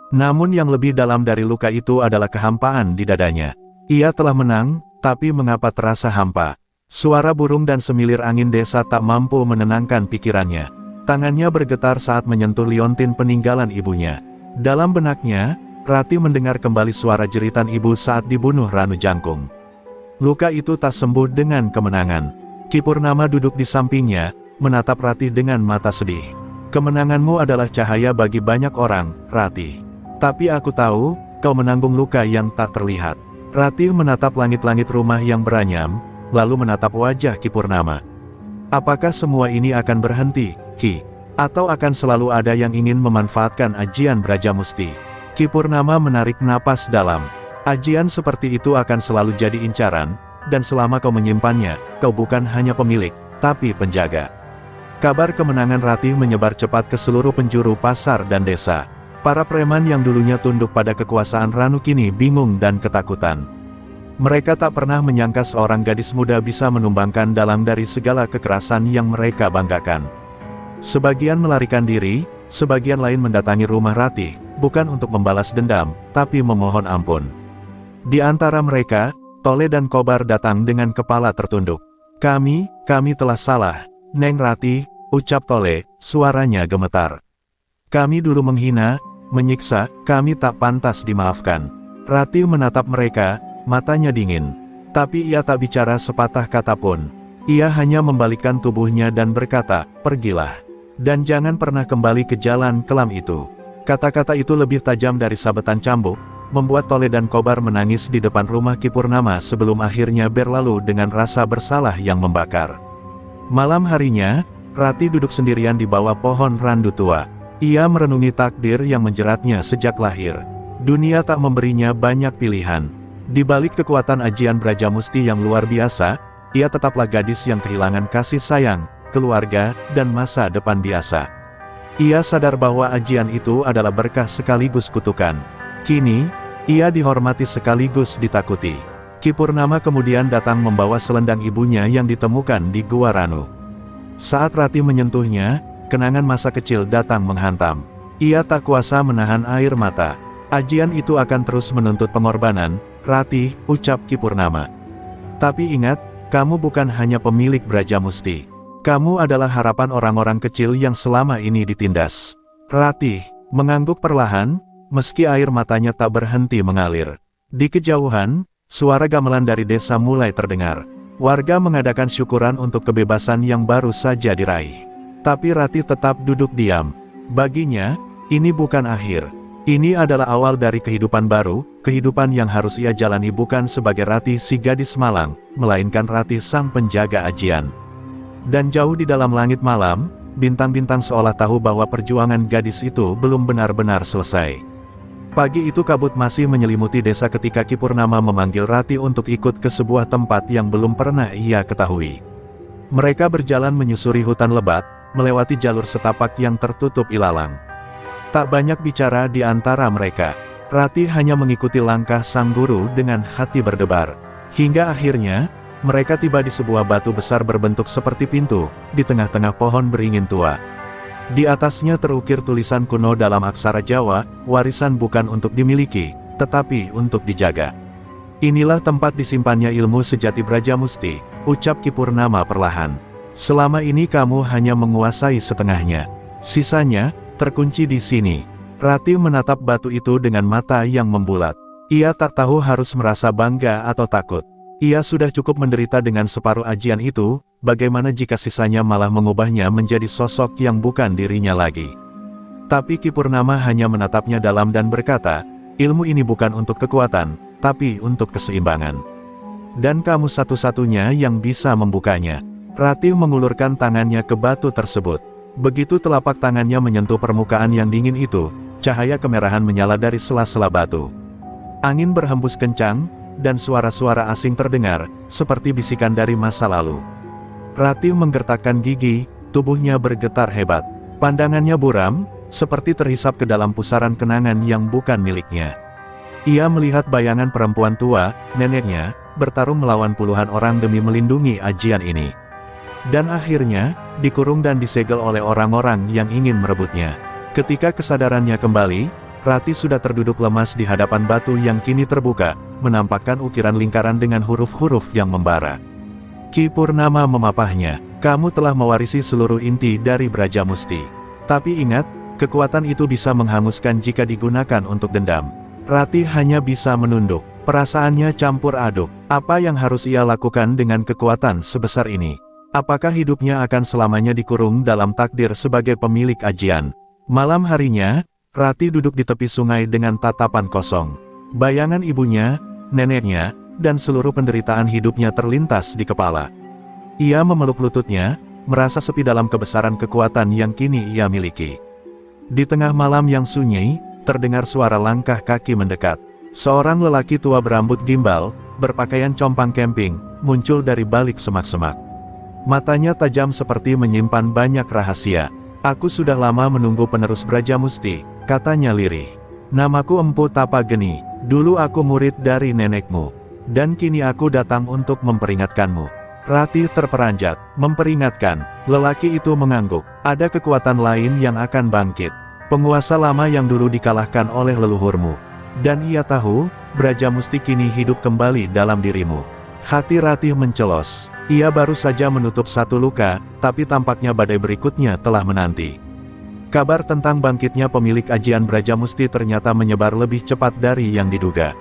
Namun yang lebih dalam dari luka itu adalah kehampaan di dadanya. Ia telah menang, tapi mengapa terasa hampa? Suara burung dan semilir angin desa tak mampu menenangkan pikirannya. Tangannya bergetar saat menyentuh liontin peninggalan ibunya. Dalam benaknya, Ratih mendengar kembali suara jeritan ibu saat dibunuh Ranu Jangkung. Luka itu tak sembuh dengan kemenangan. Ki Purnama duduk di sampingnya, menatap Ratih dengan mata sedih. "Kemenanganmu adalah cahaya bagi banyak orang, Ratih. Tapi aku tahu, kau menanggung luka yang tak terlihat." Ratih menatap langit-langit rumah yang beranyam, lalu menatap wajah Ki Purnama. "Apakah semua ini akan berhenti, Ki? Atau akan selalu ada yang ingin memanfaatkan ajian Brajamusti?" Ki Purnama menarik napas dalam. "Ajian seperti itu akan selalu jadi incaran, dan selama kau menyimpannya, kau bukan hanya pemilik, tapi penjaga." Kabar kemenangan Ratih menyebar cepat ke seluruh penjuru pasar dan desa. Para preman yang dulunya tunduk pada kekuasaan Ranu kini bingung dan ketakutan. Mereka tak pernah menyangka seorang gadis muda bisa menumbangkan dalang dari segala kekerasan yang mereka banggakan. Sebagian melarikan diri, sebagian lain mendatangi rumah Ratih, bukan untuk membalas dendam, tapi memohon ampun. Di antara mereka, Tole dan Kobar datang dengan kepala tertunduk. Kami telah salah, Neng Ratih, ucap Tole, suaranya gemetar. Kami dulu menghina, menyiksa, kami tak pantas dimaafkan. Ratih menatap mereka, matanya dingin. Tapi ia tak bicara sepatah kata pun. Ia hanya membalikkan tubuhnya dan berkata, pergilah. Dan jangan pernah kembali ke jalan kelam itu. Kata-kata itu lebih tajam dari sabetan cambuk, membuat Tole dan Kobar menangis di depan rumah Ki Purnama sebelum akhirnya berlalu dengan rasa bersalah yang membakar. Malam harinya, Ratih duduk sendirian di bawah pohon randu tua. Ia merenungi takdir yang menjeratnya sejak lahir. Dunia tak memberinya banyak pilihan. Di balik kekuatan ajian Brajamusti yang luar biasa, ia tetaplah gadis yang kehilangan kasih sayang, keluarga, dan masa depan biasa. Ia sadar bahwa ajian itu adalah berkah sekaligus kutukan. Kini, ia dihormati sekaligus ditakuti. Ki Purnama kemudian datang membawa selendang ibunya yang ditemukan di Gua Ranu. Saat Ratih menyentuhnya, kenangan masa kecil datang menghantam. Ia tak kuasa menahan air mata. Ajian itu akan terus menuntut pengorbanan, Ratih, ucap Ki Purnama. Tapi ingat, kamu bukan hanya pemilik Brajamusti. Kamu adalah harapan orang-orang kecil yang selama ini ditindas. Ratih mengangguk perlahan, meski air matanya tak berhenti mengalir. Di kejauhan, suara gamelan dari desa mulai terdengar. Warga mengadakan syukuran untuk kebebasan yang baru saja diraih. Tapi Ratih tetap duduk diam. Baginya, ini bukan akhir. Ini adalah awal dari kehidupan baru, kehidupan yang harus ia jalani bukan sebagai Ratih si gadis malang, melainkan Ratih sang penjaga ajian. Dan jauh di dalam langit malam, bintang-bintang seolah tahu bahwa perjuangan gadis itu belum benar-benar selesai. Pagi itu kabut masih menyelimuti desa ketika Ki Purnama memanggil Ratih untuk ikut ke sebuah tempat yang belum pernah ia ketahui. Mereka berjalan menyusuri hutan lebat, melewati jalur setapak yang tertutup ilalang. Tak banyak bicara di antara mereka. Ratih hanya mengikuti langkah sang guru dengan hati berdebar. Hingga akhirnya, mereka tiba di sebuah batu besar berbentuk seperti pintu, di tengah-tengah pohon beringin tua. Di atasnya terukir tulisan kuno dalam aksara Jawa, warisan bukan untuk dimiliki, tetapi untuk dijaga. Inilah tempat disimpannya ilmu sejati Brajamusti, ucap Ki Purnama perlahan. Selama ini kamu hanya menguasai setengahnya. Sisanya, terkunci di sini. Ratih menatap batu itu dengan mata yang membulat. Ia tak tahu harus merasa bangga atau takut. Ia sudah cukup menderita dengan separuh ajian itu, bagaimana jika sisanya malah mengubahnya menjadi sosok yang bukan dirinya lagi. Tapi Ki Purnama hanya menatapnya dalam dan berkata, ilmu ini bukan untuk kekuatan, tapi untuk keseimbangan. Dan kamu satu-satunya yang bisa membukanya. Ratih mengulurkan tangannya ke batu tersebut. Begitu telapak tangannya menyentuh permukaan yang dingin itu, cahaya kemerahan menyala dari sela-sela batu. Angin berhembus kencang, dan suara-suara asing terdengar, seperti bisikan dari masa lalu. Ratih menggertakkan gigi, tubuhnya bergetar hebat. Pandangannya buram, seperti terhisap ke dalam pusaran kenangan yang bukan miliknya. Ia melihat bayangan perempuan tua, neneknya, bertarung melawan puluhan orang demi melindungi ajian ini. Dan akhirnya, dikurung dan disegel oleh orang-orang yang ingin merebutnya. Ketika kesadarannya kembali, Ratih sudah terduduk lemas di hadapan batu yang kini terbuka, menampakkan ukiran lingkaran dengan huruf-huruf yang membara. Ki Purnama memapahnya, kamu telah mewarisi seluruh inti dari Brajamusti. Tapi ingat, kekuatan itu bisa menghanguskan jika digunakan untuk dendam. Ratih hanya bisa menunduk, perasaannya campur aduk. Apa yang harus ia lakukan dengan kekuatan sebesar ini? Apakah hidupnya akan selamanya dikurung dalam takdir sebagai pemilik ajian? Malam harinya, Ratih duduk di tepi sungai dengan tatapan kosong. Bayangan ibunya, neneknya, dan seluruh penderitaan hidupnya terlintas di kepala. Ia memeluk lututnya, merasa sepi dalam kebesaran kekuatan yang kini ia miliki. Di tengah malam yang sunyi, terdengar suara langkah kaki mendekat. Seorang lelaki tua berambut gimbal, berpakaian compang camping, muncul dari balik semak-semak. Matanya tajam seperti menyimpan banyak rahasia. Aku sudah lama menunggu penerus Brajamusti, katanya lirih. Namaku Empu Tapageni, dulu aku murid dari nenekmu. Dan kini aku datang untuk memperingatkanmu. Ratih terperanjat, memperingatkan. Lelaki itu mengangguk. Ada kekuatan lain yang akan bangkit. Penguasa lama yang dulu dikalahkan oleh leluhurmu. Dan ia tahu, Brajamusti kini hidup kembali dalam dirimu. Hati Ratih mencelos. Ia baru saja menutup satu luka, tapi tampaknya badai berikutnya telah menanti. Kabar tentang bangkitnya pemilik ajian Brajamusti ternyata menyebar lebih cepat dari yang diduga.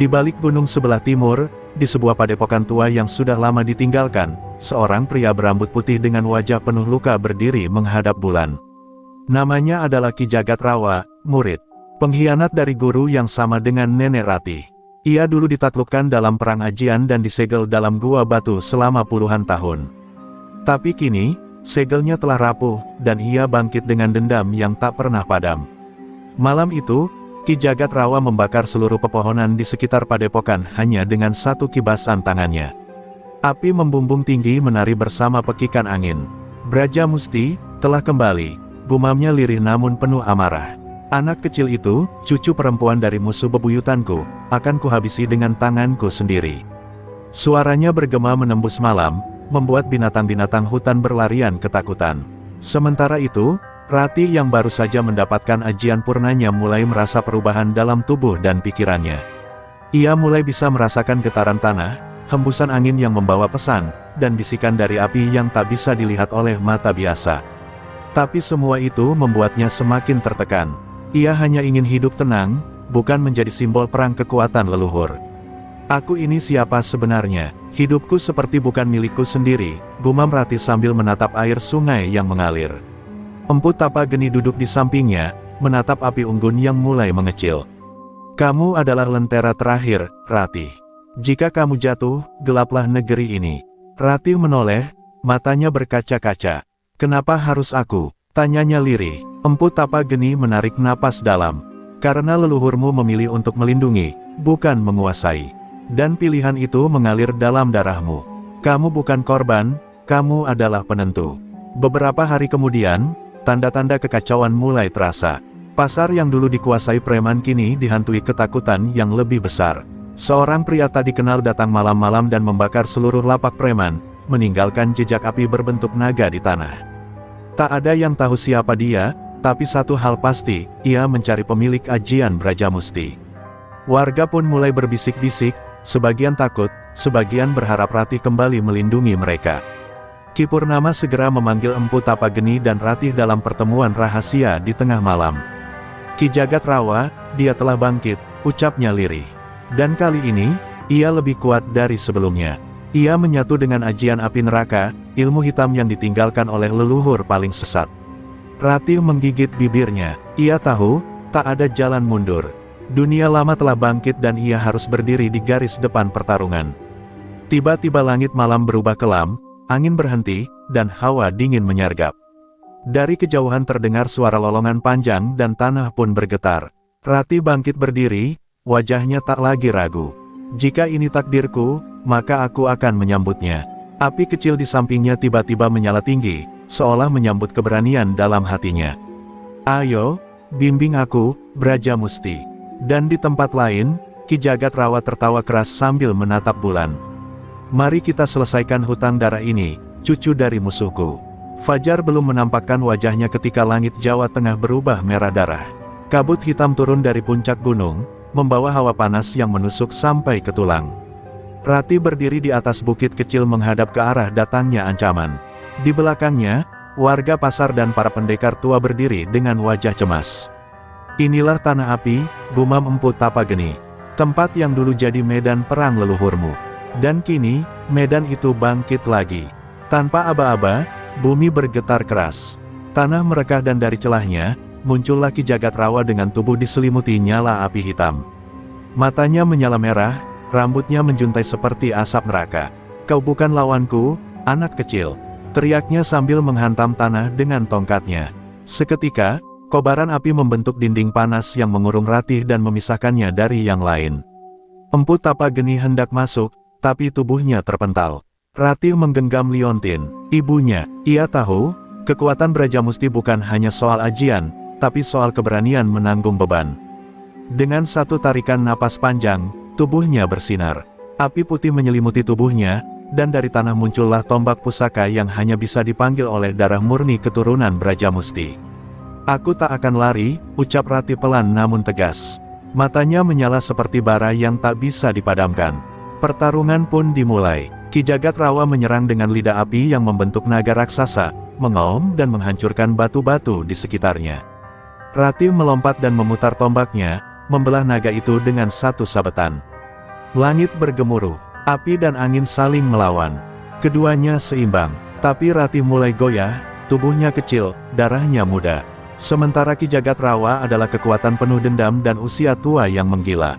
Di balik gunung sebelah timur, di sebuah padepokan tua yang sudah lama ditinggalkan, seorang pria berambut putih dengan wajah penuh luka berdiri menghadap bulan. Namanya adalah Ki Jagatrawa, murid pengkhianat dari guru yang sama dengan Nenek Ratih. Ia dulu ditaklukkan dalam perang ajian dan disegel dalam gua batu selama puluhan tahun. Tapi kini, segelnya telah rapuh, dan ia bangkit dengan dendam yang tak pernah padam. Malam itu, Ki Jagatrawa membakar seluruh pepohonan di sekitar padepokan hanya dengan satu kibasan tangannya. Api membumbung tinggi menari bersama pekikan angin. Brajamusti telah kembali, gumamnya lirih namun penuh amarah. Anak kecil itu, cucu perempuan dari musuh bebuyutanku, akan kuhabisi dengan tanganku sendiri. Suaranya bergema menembus malam, membuat binatang-binatang hutan berlarian ketakutan. Sementara itu, Ratih yang baru saja mendapatkan ajian purnanya mulai merasa perubahan dalam tubuh dan pikirannya. Ia mulai bisa merasakan getaran tanah, hembusan angin yang membawa pesan, dan bisikan dari api yang tak bisa dilihat oleh mata biasa. Tapi semua itu membuatnya semakin tertekan. Ia hanya ingin hidup tenang, bukan menjadi simbol perang kekuatan leluhur. Aku ini siapa sebenarnya? Hidupku seperti bukan milikku sendiri, gumam Ratih sambil menatap air sungai yang mengalir. Empu Tapageni duduk di sampingnya, menatap api unggun yang mulai mengecil. Kamu adalah lentera terakhir, Ratih. Jika kamu jatuh, gelaplah negeri ini. Ratih menoleh, matanya berkaca-kaca. Kenapa harus aku? Tanyanya lirih. Empu Tapageni menarik napas dalam. Karena leluhurmu memilih untuk melindungi, bukan menguasai. Dan pilihan itu mengalir dalam darahmu. Kamu bukan korban, kamu adalah penentu. Beberapa hari kemudian, tanda-tanda kekacauan mulai terasa. Pasar yang dulu dikuasai preman kini dihantui ketakutan yang lebih besar. Seorang pria tak dikenal datang malam-malam dan membakar seluruh lapak preman, meninggalkan jejak api berbentuk naga di tanah. Tak ada yang tahu siapa dia, tapi satu hal pasti, ia mencari pemilik ajian Brajamusti. Warga pun mulai berbisik-bisik, sebagian takut, sebagian berharap Ratih kembali melindungi mereka. Ki Purnama segera memanggil Empu Tapageni dan Ratih dalam pertemuan rahasia di tengah malam. Ki Jagatrawa, dia telah bangkit, ucapnya lirih. Dan kali ini, ia lebih kuat dari sebelumnya. Ia menyatu dengan ajian api neraka, ilmu hitam yang ditinggalkan oleh leluhur paling sesat. Ratih menggigit bibirnya. Ia tahu, tak ada jalan mundur. Dunia lama telah bangkit dan ia harus berdiri di garis depan pertarungan. Tiba-tiba langit malam berubah kelam, angin berhenti, dan hawa dingin menyergap. Dari kejauhan terdengar suara lolongan panjang dan tanah pun bergetar. Ratih bangkit berdiri, wajahnya tak lagi ragu. Jika ini takdirku, maka aku akan menyambutnya. Api kecil di sampingnya tiba-tiba menyala tinggi, seolah menyambut keberanian dalam hatinya. Ayo, bimbing aku, Brajamusti. Dan di tempat lain, Ki Jagatrawa tertawa keras sambil menatap bulan. Mari kita selesaikan hutang darah ini, cucu dari musuhku. Fajar belum menampakkan wajahnya ketika langit Jawa Tengah berubah merah darah. Kabut hitam turun dari puncak gunung, membawa hawa panas yang menusuk sampai ke tulang. Ratih berdiri di atas bukit kecil menghadap ke arah datangnya ancaman. Di belakangnya, warga pasar dan para pendekar tua berdiri dengan wajah cemas. Inilah tanah api, gumam Empu Tapageni. Tempat yang dulu jadi medan perang leluhurmu. Dan kini, medan itu bangkit lagi. Tanpa aba-aba, bumi bergetar keras. Tanah merekah dan dari celahnya, muncullah Ki Jagatrawa dengan tubuh diselimuti nyala api hitam. Matanya menyala merah, rambutnya menjuntai seperti asap neraka. Kau bukan lawanku, anak kecil. Teriaknya sambil menghantam tanah dengan tongkatnya. Seketika, kobaran api membentuk dinding panas yang mengurung Ratih dan memisahkannya dari yang lain. Empu Tapageni hendak masuk, tapi tubuhnya terpental. Ratih menggenggam liontin, ibunya. Ia tahu, kekuatan Brajamusti bukan hanya soal ajian, tapi soal keberanian menanggung beban. Dengan satu tarikan napas panjang, tubuhnya bersinar. Api putih menyelimuti tubuhnya, dan dari tanah muncullah tombak pusaka yang hanya bisa dipanggil oleh darah murni keturunan Brajamusti. "Aku tak akan lari," ucap Rati pelan namun tegas. Matanya menyala seperti bara yang tak bisa dipadamkan. Pertarungan pun dimulai. Ki Jagatrawa menyerang dengan lidah api yang membentuk naga raksasa, mengaum dan menghancurkan batu-batu di sekitarnya. Rati melompat dan memutar tombaknya, membelah naga itu dengan satu sabetan. Langit bergemuruh, api dan angin saling melawan. Keduanya seimbang, tapi Rati mulai goyah, tubuhnya kecil, darahnya muda. Sementara Ki Jagatrawa adalah kekuatan penuh dendam dan usia tua yang menggila.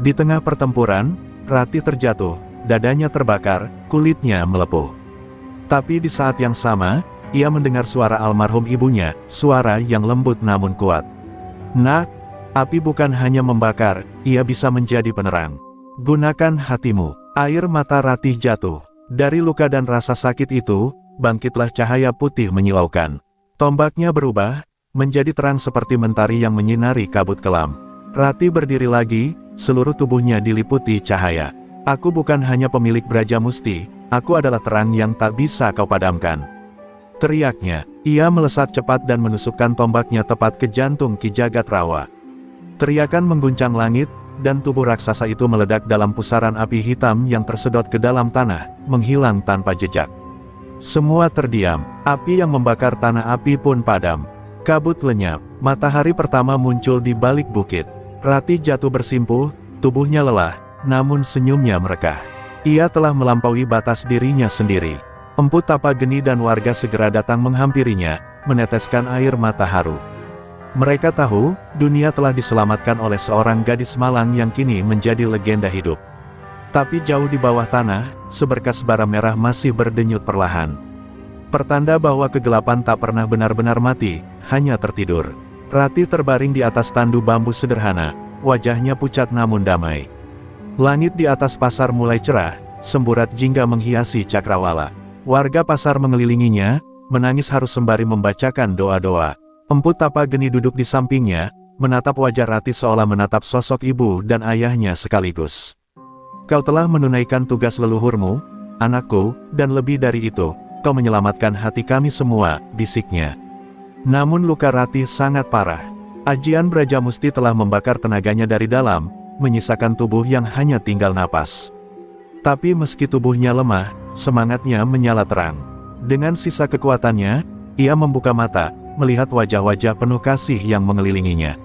Di tengah pertempuran, Rati terjatuh, dadanya terbakar, kulitnya melepuh. Tapi di saat yang sama, ia mendengar suara almarhum ibunya, suara yang lembut namun kuat. "Nak, api bukan hanya membakar, ia bisa menjadi penerang. Gunakan hatimu." Air mata Rati jatuh. Dari luka dan rasa sakit itu, bangkitlah cahaya putih menyilaukan. Tombaknya berubah, menjadi terang seperti mentari yang menyinari kabut kelam. Rati berdiri lagi, seluruh tubuhnya diliputi cahaya. "Aku bukan hanya pemilik Brajamusti, aku adalah terang yang tak bisa kau padamkan," teriaknya. Ia melesat cepat dan menusukkan tombaknya tepat ke jantung Ki Jagatrawa. Teriakan mengguncang langit, dan tubuh raksasa itu meledak dalam pusaran api hitam yang tersedot ke dalam tanah, menghilang tanpa jejak. Semua terdiam, api yang membakar tanah api pun padam. Kabut lenyap, matahari pertama muncul di balik bukit. Rati jatuh bersimpuh, tubuhnya lelah, namun senyumnya merekah. Ia telah melampaui batas dirinya sendiri. Empu Tapageni dan warga segera datang menghampirinya, meneteskan air mata haru. Mereka tahu, dunia telah diselamatkan oleh seorang gadis malang yang kini menjadi legenda hidup. Tapi jauh di bawah tanah, seberkas bara merah masih berdenyut perlahan. Pertanda bahwa kegelapan tak pernah benar-benar mati, hanya tertidur. Rati terbaring di atas tandu bambu sederhana, wajahnya pucat namun damai. Langit di atas pasar mulai cerah, semburat jingga menghiasi cakrawala. Warga pasar mengelilinginya, menangis haru sembari membacakan doa-doa. Empu Tapageni duduk di sampingnya, menatap wajah Rati seolah menatap sosok ibu dan ayahnya sekaligus. "Kau telah menunaikan tugas leluhurmu, anakku, dan lebih dari itu, kau menyelamatkan hati kami semua," bisiknya. Namun luka Rati sangat parah. Ajian Brajamusti telah membakar tenaganya dari dalam, menyisakan tubuh yang hanya tinggal napas. Tapi meski tubuhnya lemah, semangatnya menyala terang. Dengan sisa kekuatannya, ia membuka mata, melihat wajah-wajah penuh kasih yang mengelilinginya.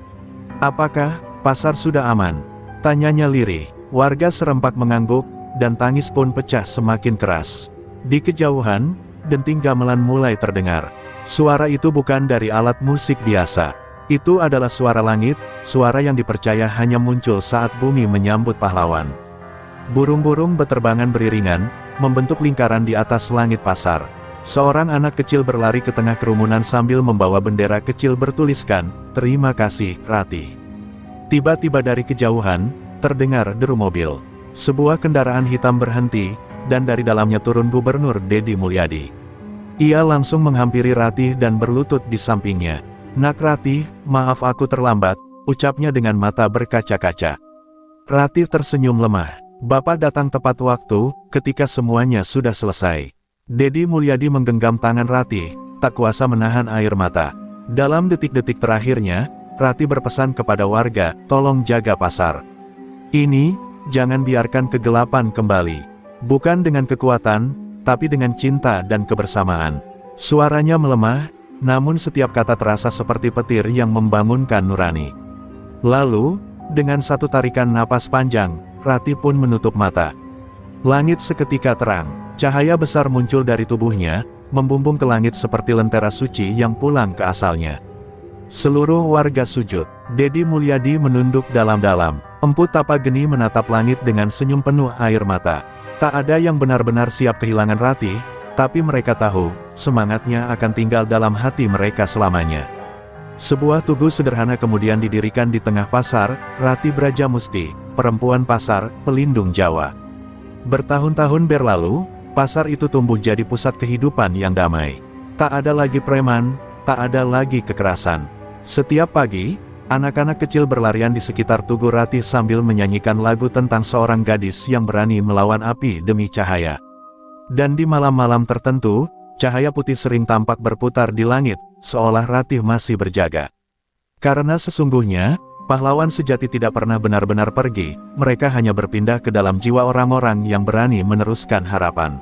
"Apakah pasar sudah aman?" tanyanya lirih. Warga serempak mengangguk, dan tangis pun pecah semakin keras. Di kejauhan, denting gamelan mulai terdengar. Suara itu bukan dari alat musik biasa. Itu adalah suara langit, suara yang dipercaya hanya muncul saat bumi menyambut pahlawan. Burung-burung beterbangan beriringan, membentuk lingkaran di atas langit pasar. Seorang anak kecil berlari ke tengah kerumunan sambil membawa bendera kecil bertuliskan, "Terima kasih, Rati." Tiba-tiba dari kejauhan, terdengar deru mobil. Sebuah kendaraan hitam berhenti, dan dari dalamnya turun Gubernur Dedi Mulyadi. Ia langsung menghampiri Rati dan berlutut di sampingnya. "Nak Rati, maaf aku terlambat," ucapnya dengan mata berkaca-kaca. Rati tersenyum lemah. "Bapak datang tepat waktu, ketika semuanya sudah selesai." Dedi Mulyadi menggenggam tangan Rati, tak kuasa menahan air mata. Dalam detik-detik terakhirnya, Rati berpesan kepada warga, "Tolong jaga pasar ini, jangan biarkan kegelapan kembali." Bukan dengan kekuatan, tapi dengan cinta dan kebersamaan. Suaranya melemah, namun setiap kata terasa seperti petir yang membangunkan nurani. Lalu, dengan satu tarikan napas panjang, Rati pun menutup mata. Langit seketika terang, cahaya besar muncul dari tubuhnya, membumbung ke langit seperti lentera suci yang pulang ke asalnya. Seluruh warga sujud. Dedi Mulyadi menunduk dalam-dalam. Empu Tapageni menatap langit dengan senyum penuh air mata. Tak ada yang benar-benar siap kehilangan Rati, tapi mereka tahu, semangatnya akan tinggal dalam hati mereka selamanya. Sebuah tugu sederhana kemudian didirikan di tengah pasar, Rati Brajamusti, perempuan pasar, pelindung Jawa. Bertahun-tahun berlalu, pasar itu tumbuh jadi pusat kehidupan yang damai. Tak ada lagi preman, tak ada lagi kekerasan. Setiap pagi, Anak-anak kecil berlarian di sekitar Tugu Ratih sambil menyanyikan lagu tentang seorang gadis yang berani melawan api demi cahaya. Dan di malam-malam tertentu, cahaya putih sering tampak berputar di langit, seolah Ratih masih berjaga. Karena sesungguhnya, pahlawan sejati tidak pernah benar-benar pergi, mereka hanya berpindah ke dalam jiwa orang-orang yang berani meneruskan harapan.